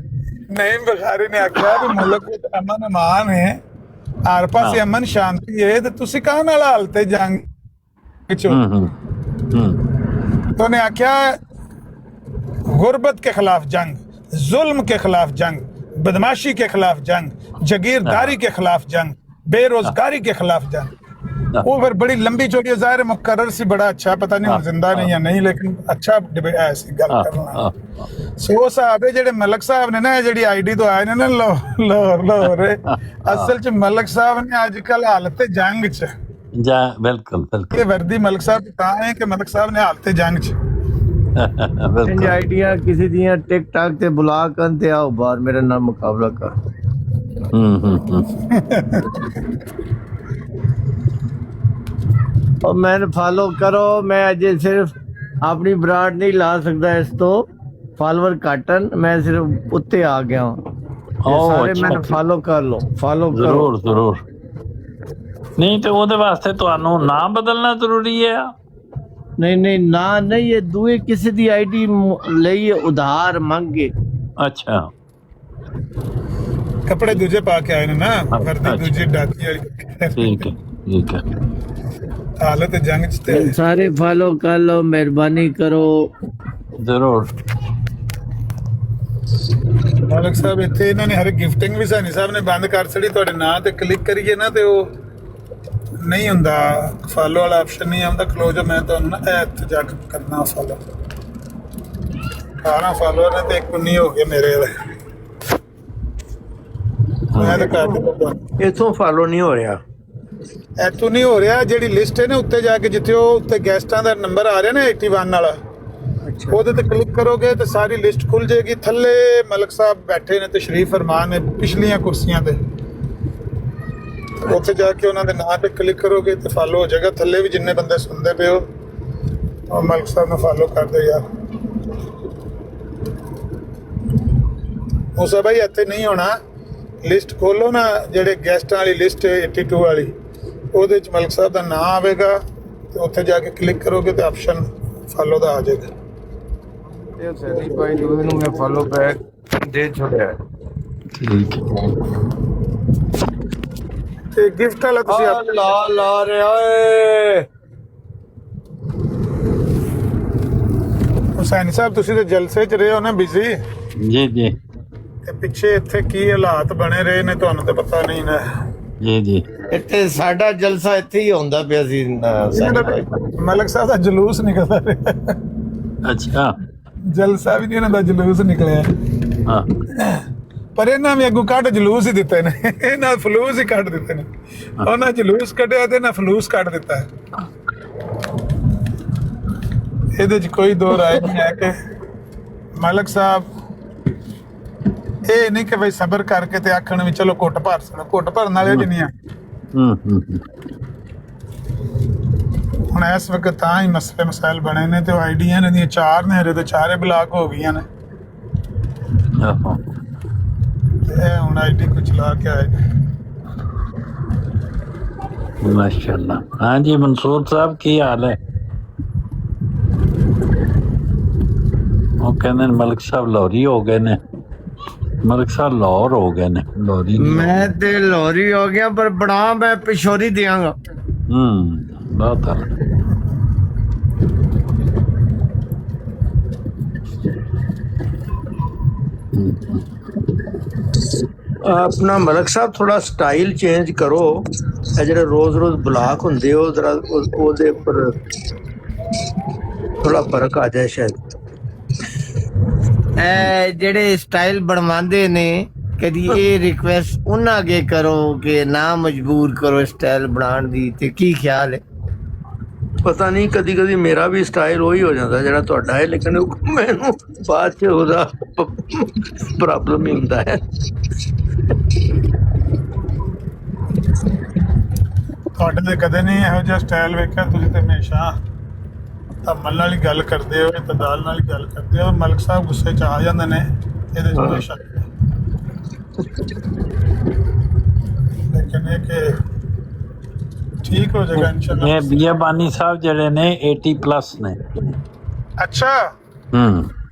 ਨਈਮ ਬੁਖਾਰੀ ਨੇ ਆਖਿਆ ਵੀ ਮੁਲਕ ਵਿੱਚ ਅਮਨ ਅਮਾਨ ਹੈ, ਹਰ ਪਾਸੇ ਅਮਨ ਸ਼ਾਂਤੀ ਹੈ, ਤੇ ਤੁਸੀਂ ਕਾਹ ਨਾਲ ਹਾਲਤ ਜੰਗ ਵਿੱਚ ਹੋ? तो ने आख्या गुर्बत के खिलाफ जंग, जुल्म के खिलाफ जंग, बदमाशी के खिलाफ जंग, जागीरदारी के खिलाफ जंग, बेरोजगारी के खिलाफ जंग। वो फिर बड़ी लंबी चौड़ी ज़ाहिर मुकर्रर सी, बड़ा अच्छा, पता नहीं हम जिंदा नहीं या नहीं, लेकिन अच्छा ऐसी गल करना। सो साहब जेडे मलक साहब ने ना जेडी आईडी तो आए ने ना लाहौर असल च मलक साहब ने आजकल हालत जंग च बिल्कुल ये वर्दी मलक साहब कहा है कि मलक साहब ने हालत जंग च इंज आइडिया किसी दियां टिक टाक ते बुला कन ते आओ बाहर मेरे नाल मुकाबला कर। और मैंने फॉलो करो, मैं अजे सिर्फ अपनी ब्रांड नहीं ला सकता, इस तो फॉलोवर घटन, मैं सिर्फ उत्ते आ गया हूँ। सारे मैंने फॉलो कर लो, फॉलो करो जरूर। नहीं तो ਉਹਦੇ ਵਾਸਤੇ ਤੁਹਾਨੂੰ ਨਾਮ ਬਦਲਣਾ ਜ਼ਰੂਰੀ ਹੈ। नहीं ना नहीं, ये दुए किसी दी आईडी लइए उधार मांगे। अच्छा कपड़े दूजे पा के आए ना, वर्दी दूजी डाकी वाली। ठीक है हालत जंग च ते सारे फॉलो कर लो, मेहरबानी करो जरूर। ਮਾਲਕ ਸਾਹਿਬ ਇੱਥੇ ਇਹਨਾਂ ਨੇ ਹਰ ਗਿਫਟਿੰਗ ਵੀ ਸਾਨੀ ਸਾਹਿਬ ਨੇ ਬੰਦ ਕਰ ਛੜੀ। ਤੁਹਾਡੇ ਨਾਂ ਤੇ ਕਲਿੱਕ ਕਰੀਏ ਨਾ ਤੇ ਉਹ ਨਹੀਂ ਹੁੰਦਾ, ਫਾਲੋ ਵਾਲਾ ਆਪਸ਼ਨ ਨਹੀਂ ਆਉਂਦਾ, ਕਲੋਜ਼। ਮੈਂ ਤੁਹਾਨੂੰ ਨਾ ਇੱਥੇ ਜਾ ਕੇ ਕਰਨਾ ਫਾਲੋ, 12 ਫਾਲੋਅਰ ਨੇ ਤੇ 19 ਹੋ ਗਏ ਮੇਰੇ ਵਾਲੇ। ਮੈਂ ਤਾਂ ਕਰ ਦਿੰਦਾ, ਇਥੋਂ ਫਾਲੋ ਨਹੀਂ ਹੋ ਰਿਹਾ, ਇੱਥੋਂ ਨਹੀਂ ਹੋ ਰਿਹਾ। ਜਿਹੜੀ ਲਿਸਟ ਹੈ ਨਾ ਉੱਤੇ ਜਾ ਕੇ, ਜਿੱਥੇ ਉਹ ਉੱਤੇ ਗੈਸਟਾਂ ਦਾ ਨੰਬਰ ਆ ਰਿਹਾ ਨਾ 81 ਵਾਲਾ, ਉਹਦੇ ਤੇ ਕਲਿੱਕ ਕਰੋਗੇ ਤੇ ਸਾਰੀ ਲਿਸਟ ਖੁੱਲ ਜਾਏਗੀ। ਥੱਲੇ ਮਲਕ ਸਾਹਿਬ ਬੈਠੇ ਨੇ, ਤਸ਼ਰੀਫ ਫਰਮਾਨ ਨੇ ਪਿਛਲੀਆਂ ਕੁਰਸੀਆਂ ਤੇ, ਉੱਥੇ ਜਾ ਕੇ ਉਹਨਾਂ ਦੇ ਨਾਂ ਤੇ ਕਲਿੱਕ ਕਰੋਗੇ ਤੇ ਫਾਲੋ ਹੋ ਜਾਏਗਾ। ਥੱਲੇ ਵੀ ਜਿੰਨੇ ਬੰਦੇ ਸੁਣਦੇ ਪਏ ਹੋ ਉਹ ਮਲਕ ਸਾਹਿਬ ਨੂੰ ਫਾਲੋ ਕਰਦੇ ਯਾਰ। ਮੂਸਾ ਭਾਈ ਇੱਥੇ ਨਹੀਂ ਹੋਣਾ, ਲਿਸਟ ਖੋਲੋ ਨਾ, ਜਿਹੜੇ ਗੈਸਟਾਂ ਵਾਲੀ ਲਿਸਟ 82 ਵਾਲੀ, ਉਹਦੇ ਚ ਮਲਕ ਸਾਹਿਬ ਦਾ ਨਾਂ ਆਵੇਗਾ ਤੇ ਉੱਥੇ ਜਾ ਕੇ ਕਲਿੱਕ ਕਰੋਗੇ ਤੇ ਆਪਸ਼ਨ ਫਾਲੋ ਦਾ ਆ ਜਾਏਗਾ। ਇਹ ਸੈਲੀ ਭਾਈ ਦੂਏ ਨੂੰ ਮੈਂ ਫਾਲੋ ਬੈਕ ਦੇ ਛੋੜਿਆ। ठीक ਤੇ ਗਿਫਟ ਵਾਲਾ ਤੁਸੀਂ ਲਾ ਰਿਹਾ ਓਏ। ਹੁਸੈਨੀ ਸਾਹਿਬ ਤੁਸੀਂ ਤੇ ਜਲਸੇ ਚ ਰਹੇ ਹੋ ਨਾ, ਬਿਜ਼ੀ, जी ਤੇ ਪਿੱਛੇ ਇੱਥੇ ਕੀ ਹਾਲਾਤ ਬਣੇ ਰਹੇ ਨੇ ਤੁਹਾਨੂੰ ਤਾਂ ਪਤਾ ਨਹੀਂ ਨਾ। जी ਇੱਥੇ ਸਾਡਾ ਜਲਸਾ ਇੱਥੇ ਹੀ ਹੁੰਦਾ ਪਿਆ ਸੀ ਸੈਲੀ ਭਾਈ। ਮਲਕ ਸਾਹਿਬ ਦਾ ਜਲੂਸ ਨਿਕਲਦਾ ਰਿਹਾ, अच्छा ਜਲਸਾ ਵੀ ਨਹੀਂ, ਇਹਨਾਂ ਦਾ ਜਲੂਸ ਨਿਕਲਿਆ। हाँ ਪਰ ਇਹਨਾਂ ਵੀ ਅੱਗੋਂ ਕੱਢ ਜਲੂਸ ਹੀ ਦਿੱਤੇ ਨੇ, ਇਹਨਾਂ ਫਲੂਸ ਹੀ ਕੱਢ ਦਿੱਤੇ ਨੇ। ਉਹਨਾਂ ਜਲੂਸ ਕੱਢਿਆ ਤੇ ਇਹਨਾਂ ਫਲੂਸ ਕੱਢ ਦਿੱਤਾ ਹੈ। ਇਹਦੇ 'ਚ ਕੋਈ ਦੋ ਰਾਏ ਨਹੀਂ ਹੈ ਕਿ ਮਲਕ ਸਾਹਿਬ ਇਹ ਨਹੀਂ ਕਿ ਬਈ ਸਬਰ ਕਰਕੇ ਤੇ ਆਖਣ ਵੀ ਚਲੋ ਘੁੱਟ ਭਰ ਸਕਦਾ, ਘੁੱਟ ਭਰਨ ਵਾਲੇ ਜਿੰਨੀਆਂ ਹੁਣ ਇਸ ਵਕਤ ਤਾਂ ਹੀ ਮਸਲੇ ਮਸਾਇਲ ਬਣੇ ਨੇ ਤੇ ਉਹ ਆਈਡੀਆਂ ਇਹਨਾਂ ਦੀਆਂ 4 ਨੇ, ਹਰੇ ਤੇ 4 ਬਲਾਕ ਹੋ ਗਈਆਂ ਨੇ। ਇਹ ਹੁਣ ਆਈਡੀ ਕੁ ਚਲਾ ਕੇ ਆਏ ਨੇ। माशाल्लाह। हाँ जी मंसूर साहब की हाल है? वो कहते मलिक साहब लाहौरी हो गए ने। मलिक साहब लाहौर हो गए ने, लाहौरी नहीं। मैं ते लाहौरी हो गया पर बना मैं पिछोरी दियांगा। बहुत हाल। ਆਪਣਾ ਮਲਕ ਸਾਹਿਬ ਥੋੜਾ ਸਟਾਈਲ ਚੇਂਜ ਕਰੋ। ਇਹ ਜਿਹੜੇ ਰੋਜ਼-ਰੋਜ਼ ਬਲਾਕ ਹੁੰਦੇ ਹੋ ਜ਼ਰਾ ਉਹਦੇ ਉੱਪਰ ਥੋੜਾ ਫਰਕ ਆ ਜਾਏ ਸ਼ਾਇਦ। ਇਹ ਜਿਹੜੇ ਸਟਾਈਲ ਬਣਵਾਉਂਦੇ ਨੇ ਕਦੀ ਇਹ ਰਿਕਵੈਸਟ ਉਹਨਾਂ ਅੱਗੇ ਕਰੋ ਕਿ ਨਾ ਮਜਬੂਰ ਕਰੋ ਸਟਾਈਲ ਬਣਾਉਣ ਦੀ, ਤੇ ਕੀ ਖਿਆਲ ਹੈ? ਪਤਾ ਨਹੀਂ ਕਦੀ ਕਦੀ ਮੇਰਾ ਵੀ ਸਟਾਈਲ ਉਹੀ ਹੋ ਜਾਂਦਾ ਜਿਹੜਾ ਤੁਹਾਡਾ ਹੈ, ਲੇਕਿਨ ਮੈਨੂੰ ਬਾਅਦ 'ਚ ਉਹਦਾ ਪ੍ਰੋਬਲਮ ਹੀ ਹੁੰਦਾ ਹੈ। ਤੁਹਾਡੇ ਤੇ ਕਦੇ ਨਹੀਂ ਇਹੋ ਜਿਹਾ ਸਟਾਈਲ ਵੇਖਿਆ, ਤੁਸੀਂ ਤੇ ਹਮੇਸ਼ਾ ਧਮਲ ਨਾਲ ਹੀ ਗੱਲ ਕਰਦੇ ਹੋ, ਇਤਦਾਲ ਨਾਲ ਹੀ ਗੱਲ ਕਰਦੇ ਹੋ। ਮਲਕ ਸਾਹਿਬ ਗੁੱਸੇ 'ਚ ਆ ਜਾਂਦੇ ਨੇ, ਇਹਦੇ 'ਚ ਕੋਈ ਸ਼ੱਕ ਨਹੀਂ। ਲੇਕਿਨ ਇਹ ਕਿ ਠੀਕ ਹੋ ਜਾਏਗਾ ਇਨਸ਼ਾਅੱਲਾ। ये बियाबानी साहब जड़े ने 80+ ने। ਅੱਛਾ,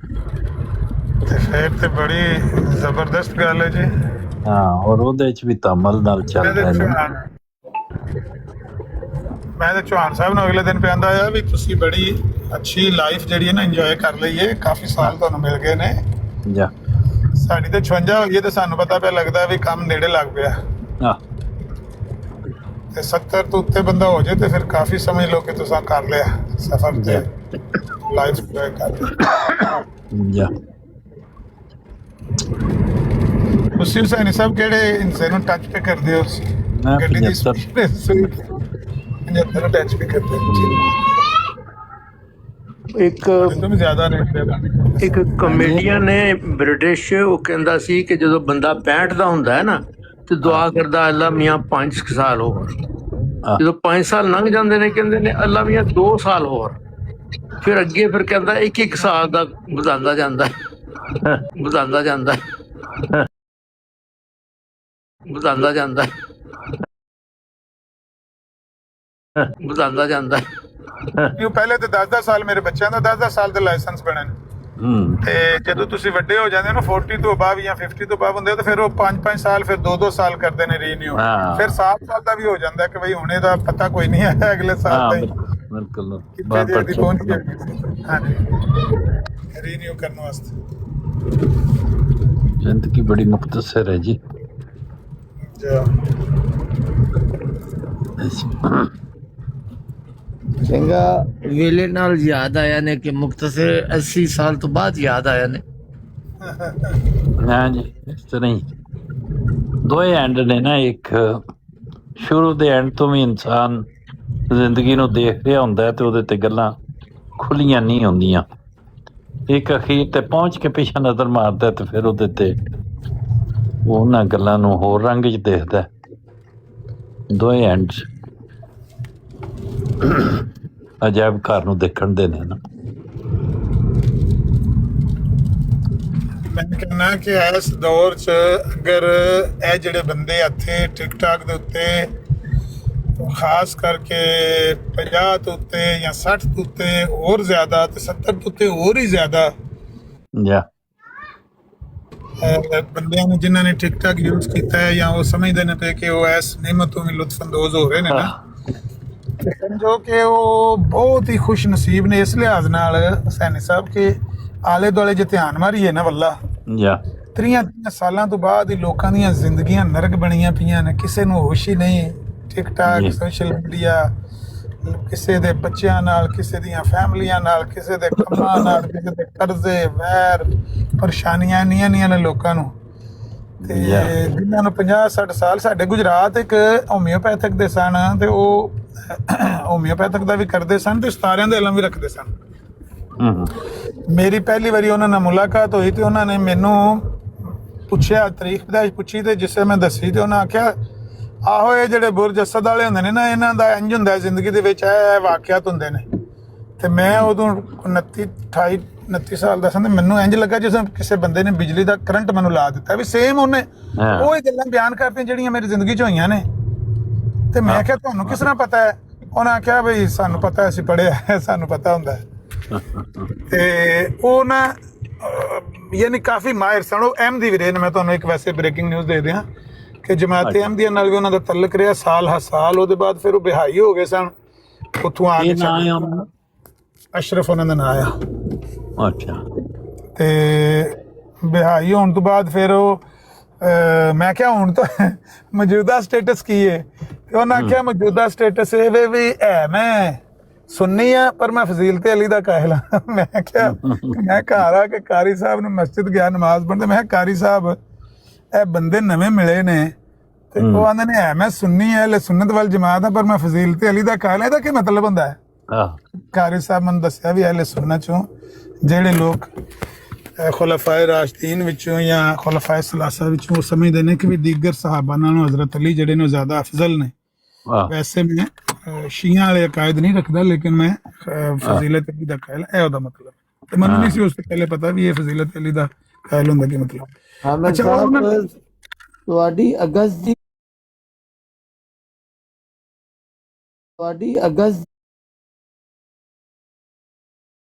ਤੇ ਫਿਰ ਤੇ ਬੜੀ ਜ਼ਬਰਦਸਤ ਗੱਲ ਹੈ ਜੀ। हाँ और ਉਹਦੇ ਚ ਵੀ ਤਮਲ ਨਾਲ ਚੱਲ ਰਹੇ ਨੇ। ਮੈਂ ਤੇ ਚੌਹਾਨ ਸਾਹਿਬ ਨੂੰ ਅਗਲੇ ਦਿਨ ਪਿਆਂਦਾ ਆ ਵੀ ਤੁਸੀਂ ਬੜੀ ਅੱਛੀ ਲਾਈਫ ਜਿਹੜੀ ਹੈ ਨਾ ਇੰਜੋਏ ਕਰ ਲਈ ਹੈ, ਕਾਫੀ ਸਾਲ ਤੁਹਾਨੂੰ ਮਿਲ ਗਏ ਨੇ। ਜਾ ਸਾਡੀ ਤੇ 56 ਹੋ ਗਈ ਤੇ ਸਾਨੂੰ ਪਤਾ ਪਿਆ ਲੱਗਦਾ ਵੀ ਕੰਮ ਨੇੜੇ ਲੱਗ ਪਿਆ। ਆ ਤੇ 70 ਤੋਂ ਉੱਤੇ ਬੰਦਾ ਹੋ ਜਾਏ ਤੇ ਫਿਰ ਕਾਫੀ ਸਮਝ ਲਓ ਕਿ ਤੁਸੀਂ ਕਰ ਲਿਆ ਸਫ਼ਰ ਤੇ ਲਾਈਫ ਇੰਜੋਏ ਕਰ ਲਈ। ਜਾ ਤੁਸੀਂ ਹੁਸੈਨੀ ਸਾਹਿਬ ਕਿਹੜੇ ਇਨਸਾਨ ਨੂੰ ਟੱਚ ਤੇ ਕਰਦੇ ਹੋ? ਮੈਂ ਗੱਡੀ ਦੀ 75 ਸਪੀਡ 75 ਨੂੰ ਟੱਚ ਵੀ ਕਰਦੇ ਹੋ। ਇੱਕ ਤੁਹਾਨੂੰ ਜ਼ਿਆਦਾ ਰੇਟ ਦੇ ਇੱਕ ਕਮੇਡੀਅਨ ਨੇ ਬ੍ਰਿਟਿਸ਼, ਉਹ ਕਹਿੰਦਾ ਸੀ ਕਿ ਜਦੋਂ ਬੰਦਾ 65 ਦਾ ਹੁੰਦਾ ਹੈ ਨਾ ਤੇ ਦੁਆ ਕਰਦਾ ਅੱਲਾ ਮੀਆਂ 5 ਸਾਲ ਹੋਰ। ਜਦੋਂ 5 ਸਾਲ ਲੰਘ ਜਾਂਦੇ ਨੇ ਕਹਿੰਦੇ ਨੇ ਅੱਲਾ ਮੀਆਂ 2 ਸਾਲ ਹੋਰ। ਫਿਰ ਅੱਗੇ ਫਿਰ ਕਹਿੰਦਾ 1-1 ਸਾਲ ਦਾ ਵਧਾਉਂਦਾ ਜਾਂਦਾ ਹੈ, ਵਧਾਉਂਦਾ ਜਾਂਦਾ ਹੈ, ਵਧਾਉਂਦਾ ਜਾਂਦਾ ਹੈ, ਵਧਾਉਂਦਾ ਜਾਂਦਾ ਹੈ। ਪਹਿਲੇ ਤੇ 10-10 ਸਾਲ ਮੇਰੇ ਬੱਚਿਆਂ ਦਾ 10-10 ਸਾਲ ਦੇ ਲਾਇਸੈਂਸ ਬਣੇ ਨੇ। ਤੇ ਜਦੋਂ ਤੁਸੀਂ ਵੱਡੇ ਹੋ ਜਾਂਦੇ ਹੋ ਨਾ 40 ਤੋਂ ਅਬਾਵ ਜਾਂ 50 ਤੋਂ ਅਬਾਵ ਹੁੰਦੇ ਹੋ ਤਾਂ ਫਿਰ ਉਹ 5-5 ਸਾਲ ਫਿਰ 2-2 ਸਾਲ ਕਰਦੇ ਨੇ ਰੀਨਿਊ। ਫਿਰ 7 ਸਾਲ ਦਾ ਵੀ ਹੋ ਜਾਂਦਾ ਕਿ ਬਈ ਹੁਣ ਇਹਦਾ ਪਤਾ ਕੋਈ ਨਹੀਂ ਹੈ ਅਗਲੇ ਸਾਲ ਦਾ ਹੀ ਬਿਲਕੁਲ ਕਿੱਥੇ ਦੀ ਪਹੁੰਚ ਗਈ। ਹਾਂਜੀ, ਰੀਨਿਊ ਕਰਨ ਵਾਸਤੇ। ਜ਼ਿੰਦਗੀ ਬੜੀ ਮੁਖਤਸਰ ਹੈ ਜੀ। ਚੰਗਾ ਵੇਲੇ ਨਾਲ ਯਾਦ ਆਇਆ ਨੇ ਕਿ ਮੁਖਤਸਰ 80 ਸਾਲ ਤੋਂ ਬਾਅਦ ਯਾਦ ਆਇਆ ਨੇ। ਹਾਂ ਜੀ ਇਸ ਤਰ੍ਹਾਂ ਹੀ ਦੋਏ ਐਂਡ ਨੇ ਨਾ। ਇੱਕ ਸ਼ੁਰੂ ਦੇ ਐਂਡ ਤੋਂ ਵੀ ਇਨਸਾਨ ਜ਼ਿੰਦਗੀ ਨੂੰ ਦੇਖ ਰਿਹਾ ਹੁੰਦਾ ਹੈ ਤੇ ਉਹਦੇ ਤੇ ਗੱਲਾਂ ਖੁੱਲੀਆਂ ਨਹੀਂ ਹੁੰਦੀਆਂ। ਇੱਕ ਅਖੀਰ ਤੇ ਪਹੁੰਚ ਕੇ ਪਿੱਛੇ ਨਜ਼ਰ ਮਾਰਦਾ ਤੇ ਫਿਰ ਉਹਦੇ ਤੇ ਉਹਨਾਂ ਗੱਲਾਂ ਨੂੰ ਹੋਰ ਰੰਗ 'ਚ ਦੇਖਦਾ। ਦੋਏ ਐਂਡ ਅਜਾਇਬ ਘਰ ਨੂੰ ਦੇਖਣ ਦੇ ਨੇ ਨਾ। ਮੈਂ ਕਹਿੰਦਾ ਕਿ ਇਸ ਦੌਰ 'ਚ ਅਗਰ ਇਹ ਜਿਹੜੇ ਬੰਦੇ ਇੱਥੇ ਟਿਕਟਾਕ ਦੇ ਉੱਤੇ ਖਾਸ ਕਰਕੇ 50 ਤੋਂ ਉੱਤੇ ਜਾਂ 60 ਤੋਂ ਉੱਤੇ ਹੋਰ ਜ਼ਿਆਦਾ ਤੇ 70 ਤੋਂ ਉੱਤੇ ਹੋਰ ਹੀ ਜ਼ਿਆਦਾ ਜਾ ਬੰਦਿਆਂ ਨੂੰ ਜਿਨ੍ਹਾਂ ਨੇ ਟਿਕਟਾਕ ਯੂਜ਼ ਕੀਤਾ ਹੈ ਜਾਂ ਉਹ ਸਮਝਦੇ ਨੇ ਪਏ ਕਿ ਉਹ ਇਸ ਨਿਮਤ ਤੋਂ ਵੀ ਲੁਤਫ ਅੰਦੋਜ਼ ਹੋ ਰਹੇ ਨੇ ਨਾ, ਸਮਝੋ ਕਿ ਉਹ ਬਹੁਤ ਹੀ ਖੁਸ਼ ਨਸੀਬ ਨੇ ਇਸ ਲਿਹਾਜ਼ ਨਾਲ ਹੁਸੈਨੀ ਸਾਹਿਬ ਕਿ ਆਲੇ ਦੁਆਲੇ ਜੇ ਧਿਆਨ ਮਾਰੀਏ ਨਾ ਵੱਲਾ ਜਾ 30 ਸਾਲਾਂ ਤੋਂ ਬਾਅਦ ਹੀ ਲੋਕਾਂ ਦੀਆਂ ਜ਼ਿੰਦਗੀਆਂ ਨਰਕ ਬਣੀਆਂ ਪਈਆਂ ਨੇ। ਕਿਸੇ ਨੂੰ ਹੋਸ਼ ਹੀ ਨਹੀਂ। ਟਿਕਟਾਕ, ਸੋਸ਼ਲ ਮੀਡੀਆ, ਕਿਸੇ ਦੇ ਬੱਚਿਆਂ ਨਾਲ, ਕਿਸੇ ਦੀਆਂ ਫੈਮਲੀਆਂ ਨਾਲ, ਕਿਸੇ ਦੇ ਕੰਮਾਂ ਨਾਲ, ਕਿਸੇ ਦੇ ਕਰਜ਼ੇ, ਵੈਰ, ਪਰੇਸ਼ਾਨੀਆਂ ਇੰਨੀਆਂ ਨੇ ਲੋਕਾਂ ਨੂੰ। ਤੇ ਜਿਨ੍ਹਾਂ ਨੂੰ 50-60 ਸਾਲ, ਸਾਡੇ ਗੁਜਰਾਤ ਇੱਕ ਹੋਮਿਓਪੈਥਿਕ ਦੇ ਸਨ ਤੇ ਉਹ ਹੋਮਿਓਪੈਥਿਕ ਦਾ ਵੀ ਕਰਦੇ ਸਨ ਤੇ ਸਤਾਰਿਆਂ ਦੇ ਇਲਮ ਵੀ ਰੱਖਦੇ ਸਨ। ਮੇਰੀ ਪਹਿਲੀ ਵਾਰੀ ਉਹਨਾਂ ਨਾਲ ਮੁਲਾਕਾਤ ਹੋਈ ਤੇ ਉਹਨਾਂ ਨੇ ਮੈਨੂੰ ਪੁੱਛਿਆ, ਤਰੀਕ ਬਦਾਇਸ਼ ਪੁੱਛੀ ਤੇ ਜਿਸੇ ਮੈਂ ਦੱਸੀ ਤੇ ਉਹਨਾਂ ਆਖਿਆ ਆਹੋ ਇਹ ਜਿਹੜੇ ਬੁਰਜ ਅਸਦ ਵਾਲੇ ਹੁੰਦੇ ਨੇ ਨਾ ਇਹਨਾਂ ਦਾ ਇੰਝ ਹੁੰਦਾ ਜ਼ਿੰਦਗੀ ਦੇ ਵਿੱਚ ਇਹ ਵਾਕਿਆਤ ਹੁੰਦੇ ਨੇ। ਤੇ ਮੈਂ ਉਦੋਂ 29 ਸਾਲ ਦਾ ਸਾਂ ਤੇ ਮੈਨੂੰ ਇੰਝ ਲੱਗਾ ਜਿਵੇਂ ਕਿਸੇ ਬੰਦੇ ਨੇ ਬਿਜਲੀ ਦਾ ਕਰੰਟ ਮੈਨੂੰ ਲਾ ਦਿੱਤਾ ਵੀ ਸੇਮ ਉਹਨੇ ਉਹ ਹੀ ਗੱਲਾਂ ਬਿਆਨ ਕਰਤੀਆਂ ਜਿਹੜੀਆਂ ਮੇਰੀ ਜ਼ਿੰਦਗੀ 'ਚ ਹੋਈਆਂ ਨੇ। ਤੇ ਮੈਂ ਕਿਹਾ ਤੁਹਾਨੂੰ ਕਿਸ ਤਰ੍ਹਾਂ ਪਤਾ ਹੈ? ਉਹਨਾਂ ਆਖਿਆ ਬਈ ਸਾਨੂੰ ਪਤਾ, ਅਸੀਂ ਪੜ੍ਹਿਆ ਹੈ, ਸਾਨੂੰ ਪਤਾ ਹੁੰਦਾ ਹੈ। ਤੇ ਉਹ ਨਾ ਯਾਨੀ ਕਾਫੀ ਮਾਹਿਰ ਸਨ। ਉਹ ਅਹਿਮਦੀ ਵੀ ਰਹੇ ਨੇ। ਮੈਂ ਤੁਹਾਨੂੰ ਇੱਕ ਵੈਸੇ ਬ੍ਰੇਕਿੰਗ ਨਿਊਜ਼ ਦੇ ਦਿਆਂ ਕਿ ਜਮਾਤ ਅਹਿਮਦੀਆ ਨਾਲ ਵੀ ਉਹਨਾਂ ਦਾ ਤਲਕ ਰਿਹਾ ਸਾਲ ਉਹਦੇ ਬਾਅਦ ਫਿਰ ਉਹ ਬਿਹਾਈ ਹੋ ਗਏ ਸਨ ਉੱਥੋਂ ਆ ਕੇ। ਅਸ਼ਰਫ ਉਹਨਾਂ ਦਾ ਨਾਂ ਆ। ਅੱਛਾ। ਤੇ ਬਿਹਾਈ ਹੋਣ ਤੋਂ ਬਾਅਦ ਫਿਰ ਉਹ ਮੈਂ ਕਿਹਾ ਹੁਣ ਤਾਂ ਮੌਜੂਦਾ ਸਟੇਟਸ ਕੀ ਹੈ? ਤੇ ਉਹਨਾਂ ਆਖਿਆ ਮੌਜੂਦਾ ਸਟੇਟਸ ਇਹ ਵੀ ਹੈ ਮੈਂ ਸੁੰਨੀ ਆ ਪਰ ਮੈਂ ਫਜ਼ੀਲਤ ਅਲੀ ਦਾ ਕਾਹਿਲ ਹਾਂ। ਮੈਂ ਕਿਹਾ ਮੈਂ ਘਰ ਆ ਕੇ ਕਾਰੀ ਸਾਹਿਬ ਨੂੰ ਮਸਜਿਦ ਗਿਆ ਨਮਾਜ਼ ਪੜ੍ਹਦੇ। ਮੈਂ ਕਿਹਾ ਕਾਰੀ ਸਾਹਿਬ ਇਹ ਬੰਦੇ ਨਵੇਂ ਮਿਲੇ ਨੇ ਤੇ ਉਹ ਆਂਦੇ ਨੇ ਹੈ ਮੈਂ ਸੁੰਨੀ ਹੈ ਸੁੰਨਤ ਵੱਲ ਜਮਾਤ ਆ ਪਰ ਮੈਂ ਫਜ਼ੀਲਤ ਅਲੀ ਦਾ ਕਾਹਿਲ। ਇਹਦਾ ਕੀ ਮਤਲਬ ਹੁੰਦਾ ਹੈ? ਕਾਰੀ ਸਾਹਿਬ ਮੈਨੂੰ ਦੱਸਿਆ ਵੀ ਅਹਿਲੇ ਸੁੰਨਤ ਚੋਂ ਜਿਹੜੇ ਲੋਕ ਖੁਲਾਫਾਏ ਰਾਸ਼ਦੀਨ ਵਿੱਚੋਂ ਜਾਂ ਖੁਲਾਫਾਏ ਸਲਾਸਾ ਵਿੱਚੋਂ ਉਹ ਸਮਝਦੇ ਨੇ ਕਿ ਵੀ ਦੀਗਰ ਸਹਾਬਾ ਨਾਲੋਂ ਹਜ਼ਰਤ ਅਲੀ ਜਿਹੜੇ ਨੇ ਜ਼ਿਆਦਾ ਅਫਜ਼ਲ ਨੇ। ਵੈਸੇ ਮੈਂ ਸ਼ੀਆ ਵਾਲੇ ਅਕਾਇਦ ਨਹੀਂ ਰੱਖਦਾ ਲੇਕਿਨ ਮੈਂ ਫਜ਼ੀਲਤ ਅਲੀ ਦਾ ਕਾਇਲ ਹੈ ਉਹਦਾ ਮਤਲਬ। ਤੇ ਮੈਨੂੰ ਨਹੀਂ ਸੀ ਉਸ ਤੋਂ ਪਹਿਲੇ ਪਤਾ ਵੀ ਇਹ ਫਜ਼ੀਲਤ ਅਲੀ ਦਾ ਕਾਇਲ ਹੁੰਦਾ ਕੀ ਮਤਲਬ। ਤੁਹਾਡੀ ਅਗਸਤ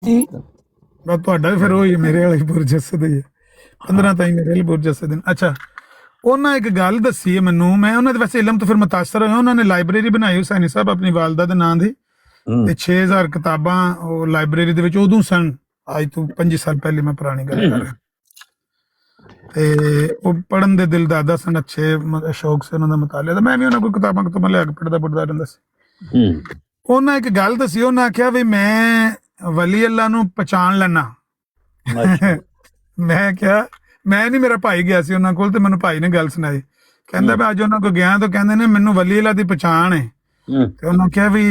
ਜੀ ਬਸ ਤੁਹਾਡਾ ਵੀ ਫਿਰ ਉਹੀ ਮੇਰੇ ਵਾਲੇ ਪੁਰਜਸਦ ਹੀ ਹੈ 15 ਤਾਈਂ ਮੇਰੇ ਵਾਲੇ ਪੁਰਜਸਦ। ਅੱਛਾ ਉਹਨਾਂ ਇੱਕ ਗੱਲ ਦੱਸੀ ਹੈ ਮੈਨੂੰ। ਮੈਂ ਉਹਨਾਂ ਦੇ ਵੈਸੇ ਇਲਮ ਤੋਂ ਫਿਰ ਮੁਤਾਸਰ ਹੋਇਆ। ਉਹਨਾਂ ਨੇ ਲਾਇਬ੍ਰੇਰੀ ਬਣਾਈ ਹੁਸੈਨੀ ਸਾਹਿਬ ਆਪਣੀ ਵਾਲਦਾ ਦੇ ਨਾਂ ਦੀ ਤੇ 6000 ਕਿਤਾਬਾਂ ਉਹ ਲਾਇਬ੍ਰੇਰੀ ਦੇ ਵਿੱਚ ਉਦੋਂ ਸਨ। ਅੱਜ ਤੋਂ 25 ਸਾਲ ਪਹਿਲੇ ਮੈਂ ਪੁਰਾਣੀ ਗੱਲ ਕਰ ਰਿਹਾ। ਤੇ ਉਹ ਪੜ੍ਹਨ ਦੇ ਦਿਲ ਦਾਦਾ ਸਨ, ਅੱਛੇ ਸ਼ੌਕ ਸੀ ਉਹਨਾਂ ਦਾ ਮੁਤਾਲੇ ਦਾ। ਮੈਂ ਵੀ ਉਹਨਾਂ ਕੋਈ ਕਿਤਾਬਾਂ ਲਿਆ ਕੇ ਪੜ੍ਹਦਾ ਰਹਿੰਦਾ ਸੀ। ਉਹਨਾਂ ਇੱਕ ਗੱਲ ਦੱਸੀ। ਉਹਨਾਂ ਆਖਿਆ ਵੀ ਮੈਂ ਵਲੀ ਅੱਲਾ ਨੂੰ ਪਛਾਣ ਲੈਣਾ। ਮੈਂ ਕਿਹਾ ਮੈਂ ਨਹੀਂ, ਮੇਰਾ ਭਾਈ ਗਿਆ ਸੀ ਉਹਨਾਂ ਕੋਲ ਤੇ ਮੈਨੂੰ ਭਾਈ ਨੇ ਗੱਲ ਸੁਣਾਈ। ਕਹਿੰਦਾ ਮੈਂ ਅੱਜ ਉਹਨਾਂ ਕੋਲ ਗਿਆ ਤਾਂ ਕਹਿੰਦੇ ਨੇ ਮੈਨੂੰ ਵਲੀ ਅੱਲਾ ਦੀ ਪਛਾਣ ਹੈ। ਤੇ ਉਹਨੂੰ ਕਿਹਾ ਵੀ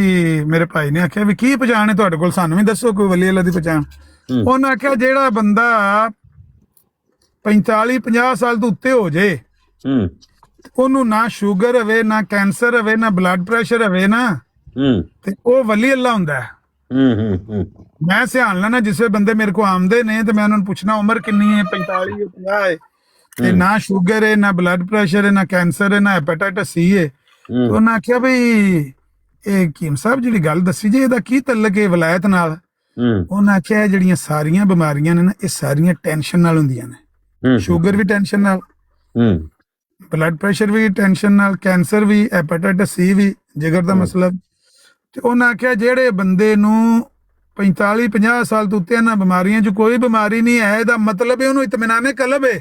ਮੇਰੇ ਭਾਈ ਨੇ ਆਖਿਆ ਵੀ ਕੀ ਪਛਾਣ ਹੈ ਤੁਹਾਡੇ ਕੋਲ, ਸਾਨੂੰ ਵੀ ਦੱਸੋ ਕੋਈ ਵਲੀ ਅੱਲਾ ਦੀ ਪਛਾਣ। ਉਹਨੇ ਆਖਿਆ ਜਿਹੜਾ ਬੰਦਾ 45-50 ਸਾਲ ਤੋਂ ਉੱਤੇ ਹੋ ਜੇ ਉਹਨੂੰ ਨਾ ਸ਼ੂਗਰ ਹੋਵੇ ਨਾ ਕੈਂਸਰ ਹੋਵੇ ਨਾ ਬਲੱਡ ਪ੍ਰੈਸ਼ਰ ਹੋਵੇ ਨਾ ਤੇ ਉਹ ਵਲੀ ਅੱਲਾ ਹੁੰਦਾ ਹੈ। ਮੈਂ ਸਿਆਣ ਲੈਣਾ ਜਿਸ ਬੰਦੇ ਮੇਰੇ ਕੋਲ ਆਉਂਦੇ ਨੇ ਤੇ ਮੈਂ ਉਹਨਾਂ ਨੂੰ ਪੁੱਛਣਾ ਉਮਰ ਕਿੰਨੀ ਹੈ, 45 ਹੈ 50 ਹੈ ਤੇ ਨਾ ਸ਼ੂਗਰ ਹੈ ਨਾ ਬਲੱਡ ਪ੍ਰੈਸ਼ਰ ਹੈ ਨਾ ਕੈਂਸਰ ਹੈ ਨਾ ਹੈਪੇਟਾਈਟਸ ਸੀ ਹੈ। ਉਹਨਾਂ ਆਖਿਆ ਬਈ ਇਹ ਕੀਮ ਸਾਹਿਬ ਜਿਹੜੀ ਗੱਲ ਦੱਸੀ ਜੇ ਇਹਦਾ ਕੀ ਤਲਕ ਹੈ ਵਲਾਇਤ ਨਾਲ? ਉਹਨਾਂ ਆਖਿਆ ਜਿਹੜੀਆਂ ਸਾਰੀਆਂ ਬਿਮਾਰੀਆਂ ਨੇ ਨਾ ਇਹ ਸਾਰੀਆਂ ਟੈਨਸ਼ਨ ਨਾਲ ਹੁੰਦੀਆਂ ਨੇ। ਸ਼ੂਗਰ ਵੀ ਟੈਨਸ਼ਨ ਨਾਲ, ਬਲੱਡ ਪ੍ਰੈਸ਼ਰ ਵੀ ਟੈਨਸ਼ਨ ਨਾਲ, ਕੈਂਸਰ ਵੀ, ਹੈਪੇਟਾਈਟਸ ਸੀ ਵੀ, ਜਿਗਰ ਦਾ ਮਸਲਾ। ਤੇ ਉਹਨਾਂ ਆਖਿਆ ਜਿਹੜੇ ਬੰਦੇ ਨੂੰ 45-50 ਸਾਲ ਤੋਂ ਉੱਤੇ ਇਹਨਾਂ ਬਿਮਾਰੀਆਂ 'ਚ ਕੋਈ ਬਿਮਾਰੀ ਨਹੀਂ ਹੈ ਇਹਦਾ ਮਤਲਬ ਹੈ ਉਹਨੂੰ ਇਤਮੀਨਾਨੇ ਕਲਬ ਹੈ।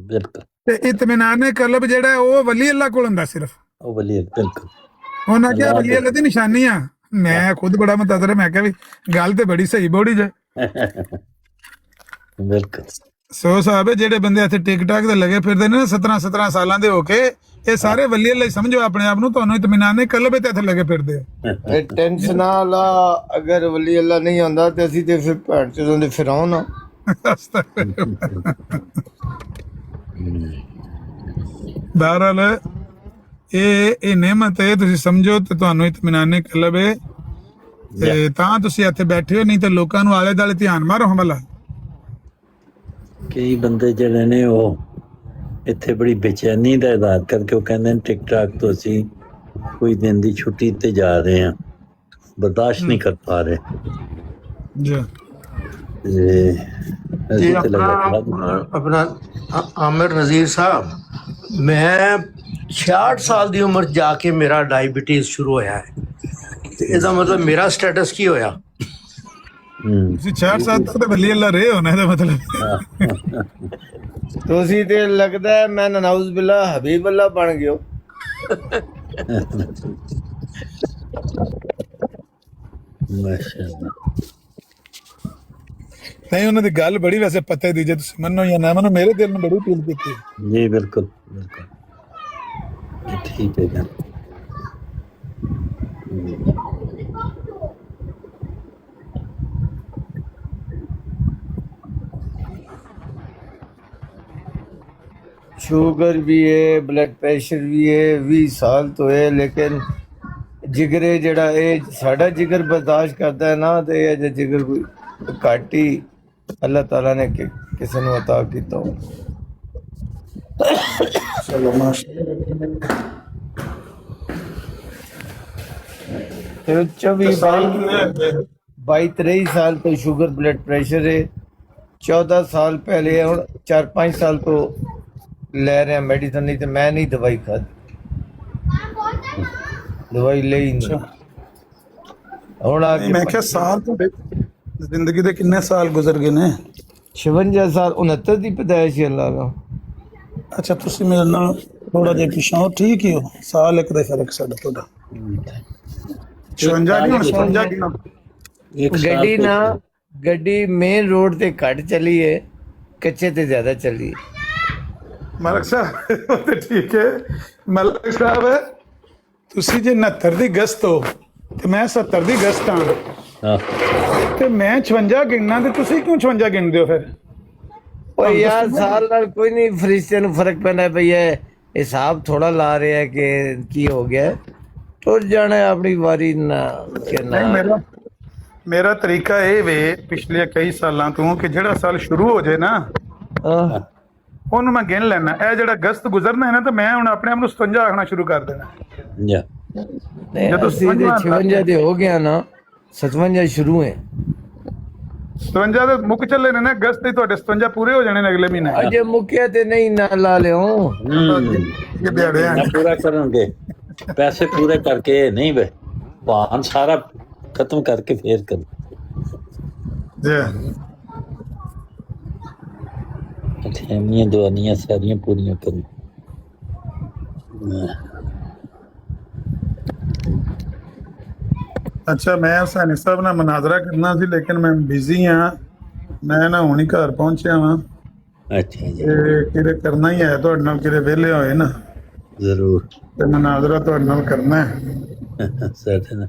ਬਿਲਕੁਲ। ਤੇ ਇਤਮੀਨਾਨੇ ਕਲਬ ਜਿਹੜਾ ਉਹ ਵਲੀ ਅੱਲਾ ਕੋਲ ਹੁੰਦਾ ਸਿਰਫ। ਉਹ ਵਲੀ ਬਿਲਕੁਲ। ਉਹਨਾਂ ਕਿਹਾ ਵਲੀ ਅੱਲਾ ਦੀ ਨਿਸ਼ਾਨੀ ਆ। ਮੈਂ ਖੁਦ ਬੜਾ ਮੁਤਾਸਰ, ਮੈਂ ਕਿਹਾ ਵੀ ਗੱਲ ਤੇ ਬੜੀ ਸਹੀ ਬੋੜੀ ਜੇ। ਬਿਲਕੁਲ। ਸੋ ਸਾਹਿਬ ਜਿਹੜੇ ਬੰਦੇ ਇੱਥੇ ਟਿਕਟਾਕ ਤੇ ਲੱਗੇ ਫਿਰਦੇ ਨੇ 17 ਸਾਲਾਂ ਦੇ ਹੋ ਕੇ ਇਹ ਸਾਰੇ ਵਲੀ ਅੱਲਾ ਹੀ ਸਮਝੋ ਆਪਣੇ ਆਪ ਨੂੰ। ਤੁਹਾਨੂੰ ਇਤਮੀਨਾਨੇ ਕਲਬ ਤੇ ਇੱਥੇ ਲੱਗੇ ਫਿਰਦੇ ਹੋ। ਟੈਨਸ਼ਨ ਵਾਲਾ ਅਗਰ ਵਲੀ ਅੱਲਾ ਨਹੀਂ ਹੁੰਦਾ ਤੇ ਅਸੀਂ ਤੇ ਫਿਰ ਭੈਣ ਚੋਂ ਦੇ ਫਿਰਾਉਣ। ਬਹਰਾਲ ਇਹ ਨਿਮਤ ਹੈ, ਤੁਸੀਂ ਸਮਝੋ ਤੇ ਤੁਹਾਨੂੰ ਇਤਮੀਨਾਨੇ ਕਲਬ ਹੈ ਤੇ ਤਾਂ ਤੁਸੀਂ ਇੱਥੇ ਬੈਠੇ ਹੋ। ਨਹੀਂ ਤੇ ਲੋਕਾਂ ਨੂੰ ਆਲੇ ਦੁਆਲੇ ਧਿਆਨ ਮਾਰੋ ਹਮਲਾ। ਕਈ ਬੰਦੇ ਜਿਹੜੇ ਨੇ ਉਹ ਇੱਥੇ ਬੜੀ ਬੇਚੈਨੀ ਦਾ ਇਜ਼ਹਾਰ ਕਰਕੇ ਉਹ ਕਹਿੰਦੇ ਨੇ ਟਿਕਟਾਕ ਤੋਂ ਅਸੀਂ ਕੋਈ ਦਿਨ ਦੀ ਛੁੱਟੀ ਤੇ ਜਾ ਰਹੇ ਹਾਂ, ਬਰਦਾਸ਼ਤ ਨਹੀਂ ਕਰ ਪਾ ਰਹੇ। ਜੀ ਆਪਣਾ ਆਮਿਰ ਨਜ਼ੀਰ ਸਾਹਿਬ, ਮੈਂ 66 ਸਾਲ ਦੀ ਉਮਰ ਜਾ ਕੇ ਮੇਰਾ ਡਾਇਬੀਟੀਜ਼ ਸ਼ੁਰੂ ਹੋਇਆ ਹੈ ਤੇ ਇਹਦਾ ਮਤਲਬ ਮੇਰਾ ਸਟੇਟਸ ਕੀ ਹੋਇਆ? ਤੁਸੀਂ 66 ਸਾਲ ਤੱਕ ਵਲੀ ਅੱਲਾ ਰਹੇ ਹੋ ਨਾ, ਇਹਦਾ ਮਤਲਬ ਤੁਸੀਂ ਤੇ ਲੱਗਦਾ ਹੈ ਮੈਂ ਨਨਾਉਜ਼ ਬਿੱਲਾ ਹਬੀਬ ਅੱਲਾ ਬਣ ਗਿਓ। ਮਾਸ਼ਾਅੱਲਾ। ਨਹੀਂ ਉਹਨਾਂ ਦੀ ਗੱਲ ਬੜੀ ਵੈਸੇ ਪਤਾ ਦੀ, ਜੇ ਤੁਸੀਂ ਮੰਨੋ ਜਾਂ ਨਾ ਮੰਨੋ ਮੇਰੇ ਦਿਲ ਨੂੰ ਬੜੀ ਫੀਲ ਕੀਤੀ। ਜੀ ਬਿਲਕੁਲ ਬਿਲਕੁਲ ਠੀਕ ਹੈ ਗੱਲ। शुगर भी है, ब्लड प्रेशर भी है, 20 साल तो है, लेकिन जिगरे जड़ा साड़ा जिगर बर्दाश्त करता है ना, तो ये जिगर कोई घट ही अल्लाह ताला ने किसी ने अता किया। चलो माशाअल्लाह। ਤੇ 24 ਸਾਲ ਕਿੰਨੇ ਹੋਏ? 22-23 ਸਾल तो शुगर ब्लड प्रेशर है। 14 साल पहले और 4-5 साल तो ले रहे हैं मेडिसिन, नहीं तो मैं नहीं दवाई खाती, दवाई ले ही नहीं। ਹੁਣ ਆ ਨਹੀਂ, ਮੈਂ ਕਿਹਾ ਸਾਲ ਤੁਹਾਡੇ ਜ਼ਿੰਦਗੀ ਦੇ ਕਿੰਨੇ ਸਾਲ ਗੁਜ਼ਰ ਗਏ ਨੇ? 56 ਸਾਲ 69 ਦੀ ਪੈਦਾਇਸ਼ ਹੈ ਅੱਲਾ ਦਾ। ਅੱਛਾ, ਤੁਸੀਂ ਮੇਰੇ ਨਾਲ ਥੋੜਾ ਜਿਹਾ ਪਿਛਾਂ ਹੋ, ਠੀਕ ਹੀ ਹੋ, ਸਾਲ ਇੱਕ ਦਾ ਫਰਕ ਸਾਡਾ ਤੁਹਾਡਾ। 56 ਨਹੀਂ, ਹੁਣ 56 ਕਿੰਨਾ? ਇੱਕ ਸਾਲ ਗੱਡੀ ਤੇ- ਨਾ ਗੱਡੀ ਮੇਨ ਰੋਡ ਤੇ ਘੱਟ ਚੱਲੀ ਹੈ, ਕੱਚੇ ਤੇ ਜ਼ਿਆਦਾ ਚੱਲੀ ਹੈ। ਮਲਕ ਸਾਹਿਬ ਉਹ ਤੇ ਠੀਕ ਹੈ। ਮਲਕ ਸਾਹਿਬ ਤੁਸੀਂ ਜੇ 69 ਦੀ ਗਸਤ ਹੋ ਤੇ ਮੈਂ 70 ਦੀ ਗਸਤ ਹਾਂ, ਹਾਂ ਤੇ ਮੈਂ 56 ਗਿਣਨਾ ਤੇ ਤੁਸੀਂ ਕਿਉਂ 56 ਗਿਣਦੇ ਹੋ ਫਿਰ? ਉਹ ਯਾਰ ਸਾਲ ਨਾਲ ਕੋਈ ਨਹੀਂ, ਫਰਿਸ਼ਤੇ ਨੂੰ ਫਰਕ ਪੈਂਦਾ ਪਈ ਹੈ, ਹਿਸਾਬ ਥੋੜਾ ਲਾ ਰਿਹਾ ਹੈ ਕਿ ਕੀ ਹੋ ਗਿਆ, ਟੁਰ ਜਾਣਾ ਹੈ ਆਪਣੀ ਵਾਰੀ ਨਾ ਕਿ ਨਹੀਂ, ਨਾ। ਮੇਰਾ ਤਰੀਕਾ ਇਹ ਵੇ ਪਿਛਲੇ ਕਈ ਸਾਲਾਂ ਤੋਂ ਕਿ ਜਿਹੜਾ ਸਾਲ ਸ਼ੁਰੂ ਹੋ ਜਾਏ ਨਾ ਹਾਂ। ਉਹਨੂੰ ਮੈਂ ਗਿਣ ਲੈਣਾ। ਇਹ ਜਿਹੜਾ ਅਗਸਤ ਗੁਜ਼ਰਨਾ ਹੈ ਨਾ, ਤਾਂ ਮੈਂ ਹੁਣ ਆਪਣੇ ਆਪ ਨੂੰ 57 ਆਖਣਾ ਸ਼ੁਰੂ ਕਰ ਦੇਣਾ। ਜਾ ਨਹੀਂ, ਜਦੋਂ ਅਸੀਂ ਜੇ 56 ਦੇ ਹੋ ਗਿਆ ਨਾ, 57 ਸ਼ੁਰੂ ਹੈ। 57 ਦੇ ਮੁੱਕ ਚੱਲੇ ਨੇ ਨਾ, ਅਗਸਤ ਦੇ ਤੁਹਾਡੇ 57 ਪੂਰੇ ਹੋ ਜਾਣੇ ਨੇ ਅਗਲੇ ਮਹੀਨੇ। ਅਜੇ ਮੁੱਕਿਆ ਤੇ ਨਹੀਂ ਨਾ ਲਾ ਲਿਓ। ਇਹ ਦਿਹਾੜੇ ਆ। ਨਾ ਪੂਰਾ ਕਰਨਗੇ, ਪੈਸੇ ਪੂਰੇ ਕਰਕੇ ਨਹੀਂ ਵੇ, ਭਾਨ ਸਾਰਾ ਖਤਮ ਕਰਕੇ ਫੇਰ ਕਰ। ਜੀ। ਅਠੇਨੀਆਂ ਦਵਾਨੀਆਂ ਸਾਰੀਆਂ ਪੂਰੀਆਂ ਕਰੋ। ਅੱਛਾ, ਮੈਂ ਹੁਸੈਨੀ ਸਾਹਿਬ ਨਾਲ ਮਨਾਜ਼ਰਾ ਕਰਨਾ ਸੀ, ਲੇਕਿਨ ਮੈਂ ਬਿਜ਼ੀ ਹਾਂ। ਮੈਂ ਨਾ ਹੁਣੀ ਘਰ ਪਹੁੰਚਿਆ ਵਾਂ ਅੱਛਾ ਜੀ, ਤੇ ਕਿਤੇ ਕਰਨਾ ਹੀ ਹੈ ਤੁਹਾਡੇ ਨਾਲ, ਕਿਤੇ ਵਿਹਲੇ ਹੋਏ ਨਾ ਜ਼ਰੂਰ ਤੇ ਮਨਾਜ਼ਰਾ ਤੁਹਾਡੇ ਨਾਲ ਕਰਨਾ ਹੈ। ਸਾਡੇ ਨਾਲ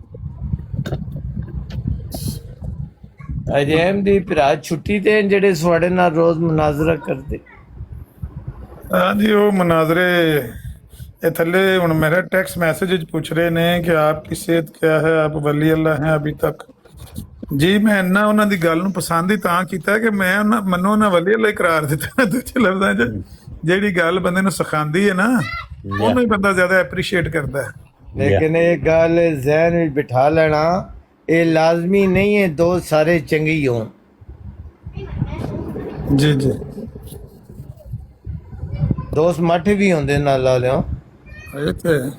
ਅਜੇ ਅਹਿਮਦੀ ਭਰਾ ਛੁੱਟੀ ਤੇ ਹਨ ਜਿਹੜੇ ਤੁਹਾਡੇ ਨਾਲ ਰੋਜ਼ ਮੁਨਾਜ਼ਰਾ ਕਰਦੇ। ਹਾਂਜੀ, ਉਹ ਮਨਾਜ਼ਰੇ ਇਹ ਥੱਲੇ ਹੁਣ मेरा टेक्स्ट मैसेज पूछ रहे ने कि आपकी सेहत क्या है, आप वली अल्लाह हैं अभी तक। जी, मैं ਇੰਨਾ ਉਹਨਾਂ ਦੀ ਗੱਲ ਨੂੰ ਪਸੰਦ ਹੀ ਤਾਂ ਕੀਤਾ ਕਿ ਮੈਂ ਮੈਨੂੰ ਉਹਨਾਂ ਵਲੀ ਅੱਲਾਹ ਹੀ ਕਰਾਰ ਦਿੱਤਾ। ਦੂਜੇ ਲਫ਼ਜ਼ਾਂ 'ਚ ਜਿਹੜੀ ਗੱਲ ਬੰਦੇ ਨੂੰ ਸਿਖਾਉਂਦੀ ਹੈ ਨਾ, ਉਹਨੂੰ ਹੀ ਬੰਦਾ ਜ਼ਿਆਦਾ ਐਪਰੀਸ਼ੀਏਟ ਕਰਦਾ ਹੈ। ਲੇਕਿਨ ਇਹ ਗੱਲ ਜ਼ਹਿਨ ਵਿੱਚ ਬਿਠਾ ਲੈਣਾ, ਇਹ ਲਾਜ਼ਮੀ ਨਹੀਂ ਹੈ ਦੋਸਤ ਸਾਰੇ ਚੰਗੇ ਹੀ ਹੋਣ। ਜੀ ਜੀ, ਦੋਸਤ ਮਾਠੇ ਵੀ ਹੁੰਦੇ ਨਾਲ ਲਾ ਲਿਓ। ਇਹ ਤੇ ਹੈ।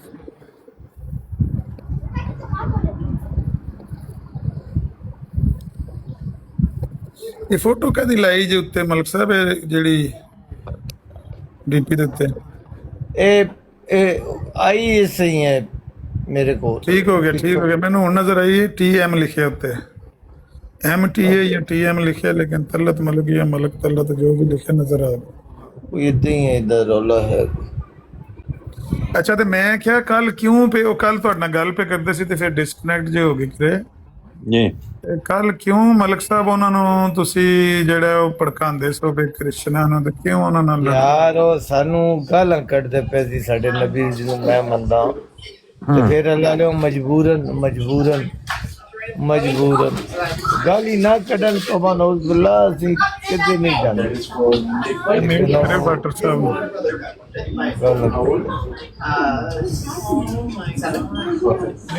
ਇਹ ਫੋਟੋ ਕਦੀ ਲਾਈ ਜੇ ਉੱਤੇ ਮਲਕ ਸਾਹਿਬ, ਇਹ ਜਿਹੜੀ ਡੀਪੀ ਦੇ ਉੱਤੇ? ਇਹ ਆਈ ਇਸ ਹੀ ਹੈ ਮੇਰੇ ਕੋਲ। ਠੀਕ ਹੋ ਗਿਆ, ਠੀਕ ਹੋ ਗਿਆ। ਮੈਨੂੰ ਹੁਣ ਨਜ਼ਰ ਆਈ TM ਲਿਖਿਆ ਉੱਤੇ, MTA ਜਾਂ TM ਲਿਖਿਆ, ਲੇਕਿਨ ਤਲਤ ਮਲਕ ਜਾਂ ਮਲਕ ਤਲਤ ਜੋ ਵੀ ਲਿਖਿਆ ਨਜ਼ਰ ਆ ਗਿਆ। ਉਹ ਇਦਾਂ ਹੀ ਹੈ, ਇਧਰ ਰੌਲਾ ਹੈ। ਅੱਛਾ, ਤੇ ਮੈਂ ਕਿਹਾ ਕੱਲ ਕਿਉਂ ਪੇ ਉਹ ਕੱਲ ਤੁਹਾਡੇ ਨਾਲ ਗੱਲ ਪੇ ਕਰਦੇ ਸੀ ਤੇ ਫਿਰ ਡਿਸਕਨੈਕਟ ਜੇ ਹੋ ਗਈ ਕਿਤੇ। ਜੀ ਕੱਲ ਕਿਉਂ ਮਲਕ ਸਾਹਿਬ ਉਹਨਾਂ ਨੂੰ ਤੁਸੀਂ ਜਿਹੜਾ ਉਹ ਭੜਕਾਉਂਦੇ ਸੋ ਵੀ ਕ੍ਰਿਸ਼ਨਾ ਨੂੰ, ਤੇ ਕਿਉਂ ਉਹਨਾਂ ਨਾਲ ਲੜਦੇ? ਯਾਰ ਉਹ ਸਾਨੂੰ ਗਾਲਾਂ ਕੱਢਦੇ ਪਏ ਸੀ ਸਾਡੇ ਨਬੀ ਜੀ ਨੂੰ, ਮੈਂ ਮੰਨਦਾ ਤੇ ਫਿਰ ਅੱਲਾਹ ਨੇ ਮਜਬੂਰਨ ਗਾਲੀ ਨਾ ਕੱਢਣ ਤੋਂ ਬਾਅਦ ਨੌਜ਼ ਬਿੱਲਾ ਅਸੀਂ ਕਿਤੇ ਨਹੀਂ ਜਾਂਦੇ। ਮੇਰੇ ਡਾਕਟਰ ਸਾਹਿਬ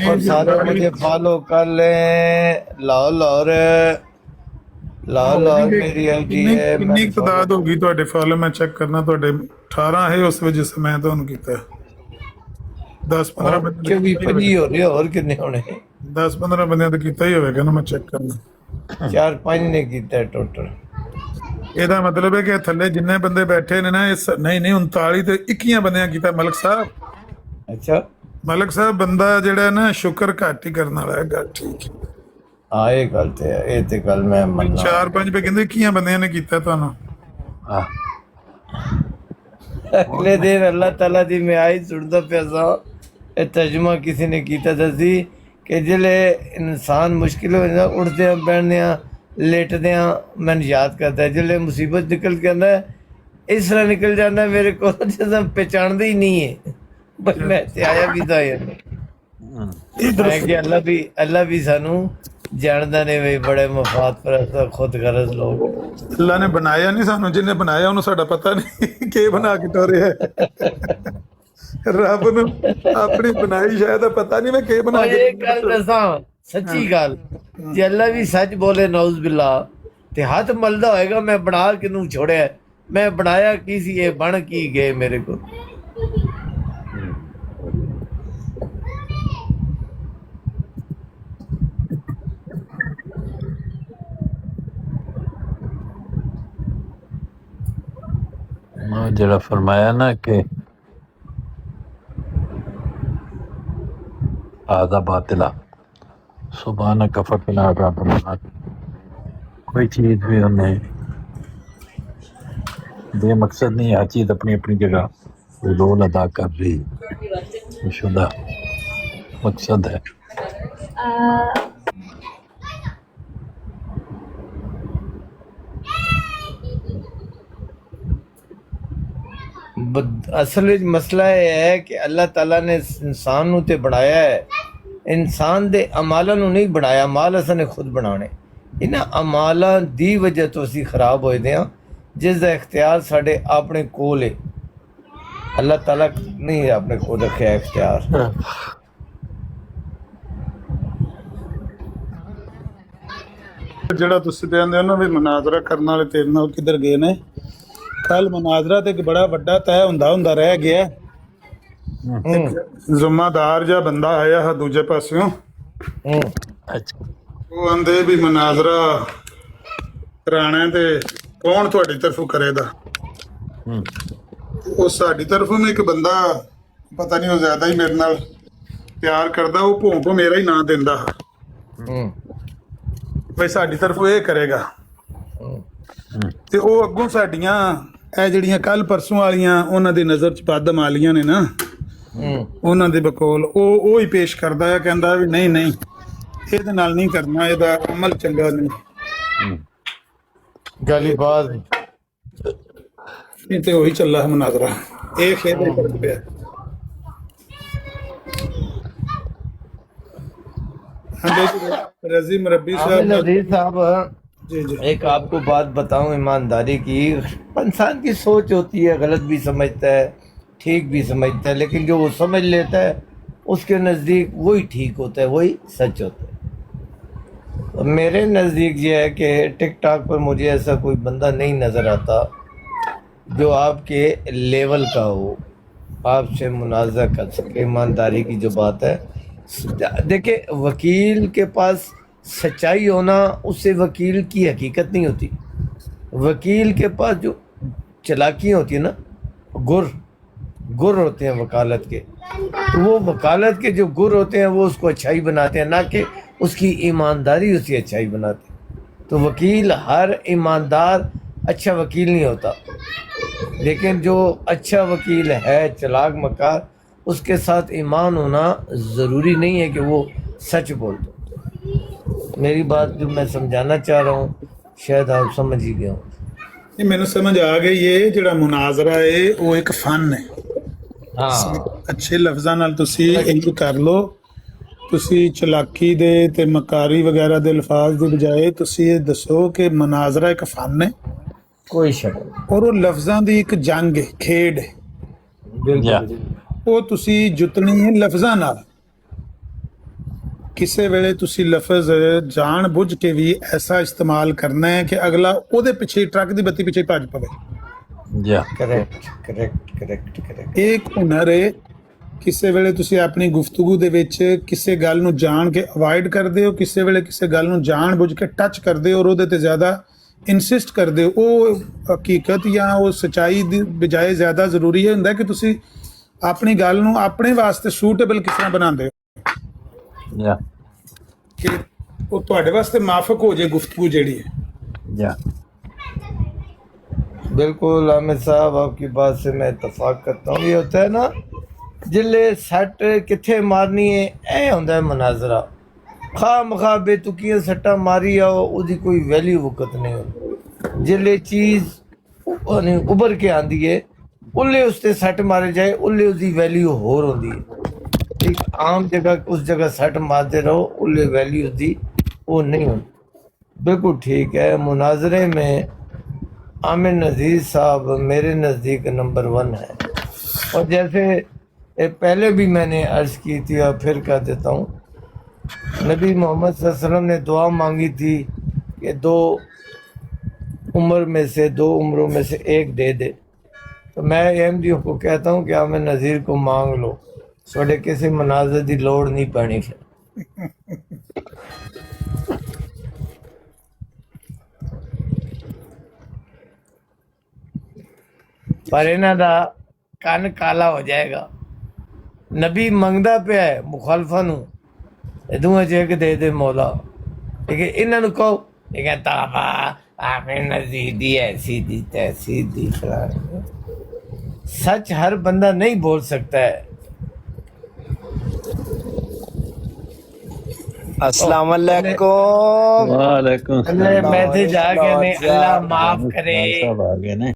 और सारे मुझे फॉलो कर ले। लाहौर मेरी आईडी है। ਕਿੰਨੀ ਤਾਦਾਦ ਹੋ ਗਈ ਤੁਹਾਡੇ ਫਾਲੋ? ਮੈਂ ਚੈੱਕ ਕਰਨਾ, ਤੁਹਾਡੇ 18 ਹੈ ਉਸ ਵਜ੍ਹਾ ਸੇ ਮੈਂ ਤੁਹਾਨੂੰ ਕੀਤਾ। 10-15 ਬੰਦੇ 24-25 ਹੋ ਰਹੇ, ਹੋਰ ਕਿੰਨੇ ਹੋਣੇ? 10-15 ਬੰਦਿਆਂ ਦਾ ਕੀਤਾ ਹੀ ਹੋਵੇਗਾ ਨਾ, ਮੈਂ ਚੈੱਕ ਕਰਨਾ। 4-5 ਨੇ ਕੀਤਾ ਟੋਟਲ। ਇਹਦਾ ਮਤਲਬ ਹੈ ਕਿ ਥੱਲੇ ਜਿੰਨੇ ਬੰਦੇ ਬੈਠੇ ਨੇ ਨਾ, ਇਹ ਨਹੀਂ 39 ਤੇ 21 ਬੰਦਿਆਂ ਕੀਤਾ ਮਲਕ ਸਾਹਿਬ। ਅੱਛਾ, ਮਲਕ ਸਾਹਿਬ ਬੰਦਾ ਜਿਹੜਾ ਨਾ ਸ਼ੁਕਰ ਘੱਟ ਹੀ ਕਰਨ ਵਾਲਾ ਹੈ। ਗੱਲ ਠੀਕ ਹੈ। ਹਾਂ ਇਹ ਗੱਲ ਤੇ ਹੈ, ਇਹ ਤੇ ਗੱਲ ਮੈਂ ਮੰਨਦਾ। 4-5 ਪੇ ਕਹਿੰਦੇ 21 ਬੰਦਿਆਂ ਨੇ ਕੀਤਾ ਤੁਹਾਨੂੰ। ਅਗਲੇ ਦਿਨ ਅੱਲਾਹ ਤਾਲਾ ਦੀ ਮੈਂ ਆਈ ਸੁਣਦਾ ਪਿਆ ਸਾਂ, ਇਹ ਤਰਜਮਾ ਕਿਸੇ ਨੇ ਕੀਤਾ ਸੀ ਕਿ ਜਿਹੜੇ ਇਨਸਾਨ ਮੁਸ਼ਕਿਲ ਹੋ ਜਾਂਦਾ, ਉੱਠਦਿਆਂ ਬਹਿੰਦਿਆਂ ਲੇਟਦਿਆਂ ਮੈਨੂੰ ਯਾਦ ਕਰਦਾ ਹੈ। ਜਿਹੜੇ ਮੁਸੀਬਤ ਨਿਕਲ ਕੇ ਆਉਂਦਾ ਇਸ ਤਰ੍ਹਾਂ ਨਿਕਲ ਜਾਂਦਾ ਮੇਰੇ ਕੋਲ ਜਦੋਂ ਪਹਿਚਾਣਦਾ ਹੀ ਨਹੀਂ ਹੈ ਬਈ ਮੈਂ ਤੇ ਆਇਆ ਵੀ ਤਾਂ ਮੈਂ ਕਿ ਅੱਲਾ ਵੀ ਸਾਨੂੰ ਜਾਣਦਾ ਨੇ ਵੀ ਬੜੇ ਮਫਾਦ ਪਰਸਤ ਖੁਦ ਗਰਜ਼ ਲੋਕ। ਅੱਲਾ ਨੇ ਬਣਾਇਆ ਨਹੀਂ ਸਾਨੂੰ, ਜਿਹਨੇ ਬਣਾਇਆ ਉਹਨੂੰ ਸਾਡਾ ਪਤਾ ਨਹੀਂ ਕੀ ਬਣਾ ਕੇ ਟੋਰਿਆ। ਰੱਬ ਨੂੰ ਆਪਣੀ ਬਣਾਈ ਸ਼ਾਇਦ ਪਤਾ ਨਹੀਂ ਮੈਂ ਕੀ ਬਣਾ और ਕੇ एक गल दसा सच्ची गल जे अल्लाह भी सच बोले नौज बिल्ला ते हाथ मलदा होएगा मैं बना किनू छोड़िया मैं बनाया की सी ये बन की गए मेरे को ਉਹ ਜਿਹੜਾ ਫਰਮਾਇਆ ਨਾ ਕਿ ਆਜ਼ਾ ਬਾਤਿਲਾ ਸੁਬਾਨਕ ਫਕਨਾ ਰੱਬਨਾ कोई चीज भी उन्हें बेमकसद नहीं, हर चीज अपनी अपनी जगह रोल अदा कर रही शुदा मकसद है। ਅਸਲ ਵਿੱਚ ਮਸਲਾ ਇਹ ਹੈ ਕਿ ਅੱਲਾਹ ਤਾਲਾ ਨੇ ਇਨਸਾਨ ਨੂੰ ਤੇ ਬਣਾਇਆ ਹੈ, ਇਨਸਾਨ ਦੇ ਅਮਾਲਾਂ ਨੂੰ ਨਹੀਂ ਬਣਾਇਆ, ਅਮਾਲ ਅਸਾਂ ਨੇ ਖੁਦ ਬਣਾਉਣੇ। ਇਹਨਾਂ ਅਮਾਲਾਂ ਦੀ ਵਜ੍ਹਾ ਤੋਂ ਅਸੀਂ ਖਰਾਬ ਹੋਏ ਹਾਂ, ਜਿਸ ਦਾ ਇਖਤਿਆਰ ਸਾਡੇ ਆਪਣੇ ਕੋਲ ਹੈ। ਅੱਲਾਹ ਤਾਲਾ ਨਹੀਂ ਆਪਣੇ ਕੋਲ ਰੱਖਿਆ ਇਖਤਿਆਰ। ਜਿਹੜਾ ਤੁਸੀਂ ਕਹਿੰਦੇ ਹੋ ਨਾ ਵੀ ਮੁਨਾਜ਼ਰਾ ਕਰਨ ਵਾਲੇ ਤੇਰੇ ਨਾਲ ਕਿੱਧਰ ਗਏ ਨੇ, ਕੱਲ ਮੁਨਾਜ਼ਰਾ ਤੇ ਇੱਕ ਬੜਾ ਵੱਡਾ ਤੈਅ ਹੁੰਦਾ ਰਹਿ ਗਿਆ। ਜ਼ਿੰਮੇਦਾਰ ਜਿਹਾ ਬੰਦਾ ਆਇਆ ਹੈ ਦੂਜੇ ਪਾਸਿਓਂ, अच्छा ਉਹ ਆਂਦੇ ਵੀ ਮੁਨਾਜ਼ਰਾ ਕਰਾਣਾ ਤੇ ਕੌਣ ਤੁਹਾਡੀ ਤਰਫੋਂ ਕਰੇਗਾ। ਉਹ ਸਾਡੀ ਤਰਫੋਂ ਇੱਕ ਬੰਦਾ ਪਤਾ ਨਹੀਂ ਉਹ ਜ਼ਿਆਦਾ ਹੀ ਮੇਰੇ ਨਾਲ ਪਿਆਰ ਕਰਦਾ, ਉਹ ਭੋਂ ਮੇਰਾ ਹੀ ਨਾਂ ਦਿੰਦਾ ਬਈ ਸਾਡੀ ਤਰਫੋਂ ਇਹ ਕਰੇਗਾ। ਤੇ ਉਹ ਅੱਗੋਂ ਸਾਡੀਆਂ ਇਹ ਜਿਹੜੀਆਂ ਕੱਲ ਪਰਸੋਂ ਵਾਲੀਆਂ ਉਹਨਾਂ ਦੀ ਨਜ਼ਰ ਚ ਪੱਦਮ ਆਲੀਆਂ ਨੇ ਨਾ, ਉਹਨਾਂ ਦੇ ਬਕੌਲ ਉਹ ਹੀ ਪੇਸ਼ ਕਰਦਾ ਹੈ, ਕਹਿੰਦਾ ਵੀ ਨਹੀਂ ਇਹਦੇ ਨਾਲ ਨਹੀਂ ਕਰਨਾ, ਇਹਦਾ ਅਮਲ ਚੰਗਾ ਨਹੀਂ। ਗਾਲੀਬਾਜ਼ ਇਹ ਤੇ ਉਹੀ ਚੱਲਾ ਹੈ ਮੁਨਾਜ਼ਰਾ, ਇਹ ਖੇਡ ਹੀ ਫਰਕ ਪਿਆ। रजी मरबी साहब नज़ीर साहब, जी जी एक आपको बात बताऊं ईमानदारी की, इंसान की सोच होती है, गलत भी समझता है ठीक भी समझता है, लेकिन जो वो समझ लेता है उसके नज़दीक वही ठीक होता है, वही सच होता है। तो मेरे नज़दीक ये है कि टिक टॉक पर मुझे ऐसा कोई बंदा नहीं नज़र आता जो आपके लेवल का हो, आपसे मुनाज़ा कर सके। ईमानदारी की जो बात है, देखिए वकील के पास सच्चाई होना उससे वकील की हकीकत नहीं होती। वकील के पास जो चालाकियाँ होती है ना, गुर होते हैं वकालत के, तो वो वकालत के जो गुर होते हैं वो उसको अच्छाई बनाते हैं, ना कि उसकी ईमानदारी उसकी अच्छाई बनाते हैं। तो वकील हर ईमानदार अच्छा वकील नहीं होता, लेकिन जो अच्छा वकील है चालाक मकार, उसके साथ ईमान होना ज़रूरी नहीं है कि वो सच बोल दो। मेरी बात जो मैं समझाना चाह रहा हूँ शायद आप समझ ही गए हो। ये मैंने समझ आ गई, ये ਜਿਹੜਾ ਮੁਨਾਜ਼ਰਾ ਹੈ ਉਹ ਇੱਕ ਫਨ ਹੈ। हाँ, ਅੱਛੇ ਲਫ਼ਜ਼ਾਂ ਨਾਲ ਤੁਸੀਂ ਇੰਜ ਕਰ ਲਓ, ਤੁਸੀਂ ਚਲਾਕੀ ਦੇ ਤੇ ਮਕਾਰੀ ਵਗੈਰਾ ਦੇ ਅਲਫਾਜ਼ ਦੇ ਬਜਾਏ ਤੁਸੀਂ ਇਹ ਦੱਸੋ ਕਿ ਮੁਨਾਜ਼ਰਾ ਇੱਕ ਫਨ ਹੈ कोई शक नहीं। ਔਰ ਉਹ ਲਫ਼ਜ਼ਾਂ ਦੀ ਇੱਕ ਜੰਗ ਹੈ, ਖੇਡ ਹੈ। बिल्कुल ਉਹ ਤੁਸੀਂ ਜਿਤਨੀ ਹੈ ਲਫ਼ਜ਼ਾਂ ਨਾਲ, ਕਿਸੇ ਵੇਲੇ ਤੁਸੀਂ ਲਫ਼ਜ਼ ਜਾਣ ਬੁੱਝ ਕੇ ਵੀ ਐਸਾ ਇਸਤੇਮਾਲ ਕਰਨਾ ਹੈ ਕਿ ਅਗਲਾ ਉਹਦੇ ਪਿੱਛੇ ਟਰੱਕ ਦੀ ਬੱਤੀ ਪਿੱਛੇ ਭੱਜ ਪਵੇ। या करेक्ट ਇਹ ਇੱਕ ਹੁਨਰ ਹੈ। ਕਿਸੇ ਵੇਲੇ ਤੁਸੀਂ ਆਪਣੀ ਗੁਫ਼ਤਗੂ ਦੇ ਵਿੱਚ ਕਿਸੇ ਗੱਲ ਨੂੰ ਜਾਣ ਕੇ ਅਵਾਇਡ ਕਰਦੇ ਹੋ, ਕਿਸੇ ਵੇਲੇ ਕਿਸੇ ਗੱਲ ਨੂੰ ਜਾਣ ਬੁੱਝ ਕੇ ਟੱਚ ਕਰਦੇ ਹੋ ਔਰ ਉਹਦੇ ਤੇ ਜ਼ਿਆਦਾ ਇਨਸਿਸਟ ਕਰਦੇ ਹੋ। ਉਹ ਹਕੀਕਤ ਜਾਂ ਉਹ ਸੱਚਾਈ ਦੀ ਬਜਾਏ ਜ਼ਿਆਦਾ ਜ਼ਰੂਰੀ ਇਹ ਹੁੰਦਾ ਕਿ ਤੁਸੀਂ ਆਪਣੀ ਗੱਲ ਨੂੰ ਆਪਣੇ ਵਾਸਤੇ ਸੂਟੇਬਲ ਕਿਸ ਤਰ੍ਹਾਂ ਬਣਾਉਂਦੇ ਹੋ या ਕਿ ਉਹ ਤੁਹਾਡੇ ਵਾਸਤੇ ਮਾਫਕ ਹੋ ਜਾਏ ਗੁਫ਼ਤਗੂ ਜਿਹੜੀ ਹੈ। या बिल्कुल आमिर साहब, आपकी बात से मैं इतफाक करता हूँ। ये होता है ना जिले सट किथे मारनी है, ऐ होंदा है मुनाजरा। खा मखा बेतुकियां सट्टा मारी आओ, उसकी कोई वैल्यू वकत नहीं होती। जिले चीज़ उभर के आंदी है, उल्ले उसते सट मारे जाए, उल्ले उसकी वैल्यू होर होंदी है। एक आम जगह उस जगह सट मारते रहो, उल्ले वैल्यू उसकी वो नहीं होती। बिल्कुल ठीक है। मुनाजरे में आमिर नज़ीर साहब मेरे नज़दीक नंबर 1 है। और जैसे یہ پہلے بھی میں نے عرض کی تھی اور پھر کہہ دیتا ہوں، نبی محمد صلی اللہ علیہ وسلم نے دعا مانگی تھی کہ 2 عمروں میں سے ایک دے دے، تو میں احمدیوں کو کہتا ہوں کہ آپ نذیر کو مانگ لو، تھوڑے کسی مناظر دی لوڑ نہیں پڑنی پھر۔ پر انہاں دا کن کالا ہو جائے گا، نبی منگدا پیا ہے مخالفاں نوں دوہاں چ ایک دے دے مولا، لیکن انہاں نوں کہو یہ کہتا آپ نذیر دی ایسی دی تیسی دی فلاں۔ سچ ہر بندہ نہیں بول سکتا ہے۔ السلام علیکم۔ وعلیکم اللہ السلام میسج آ گئے نے، اللہ معاف کرے۔ صاحب آ گئے نے۔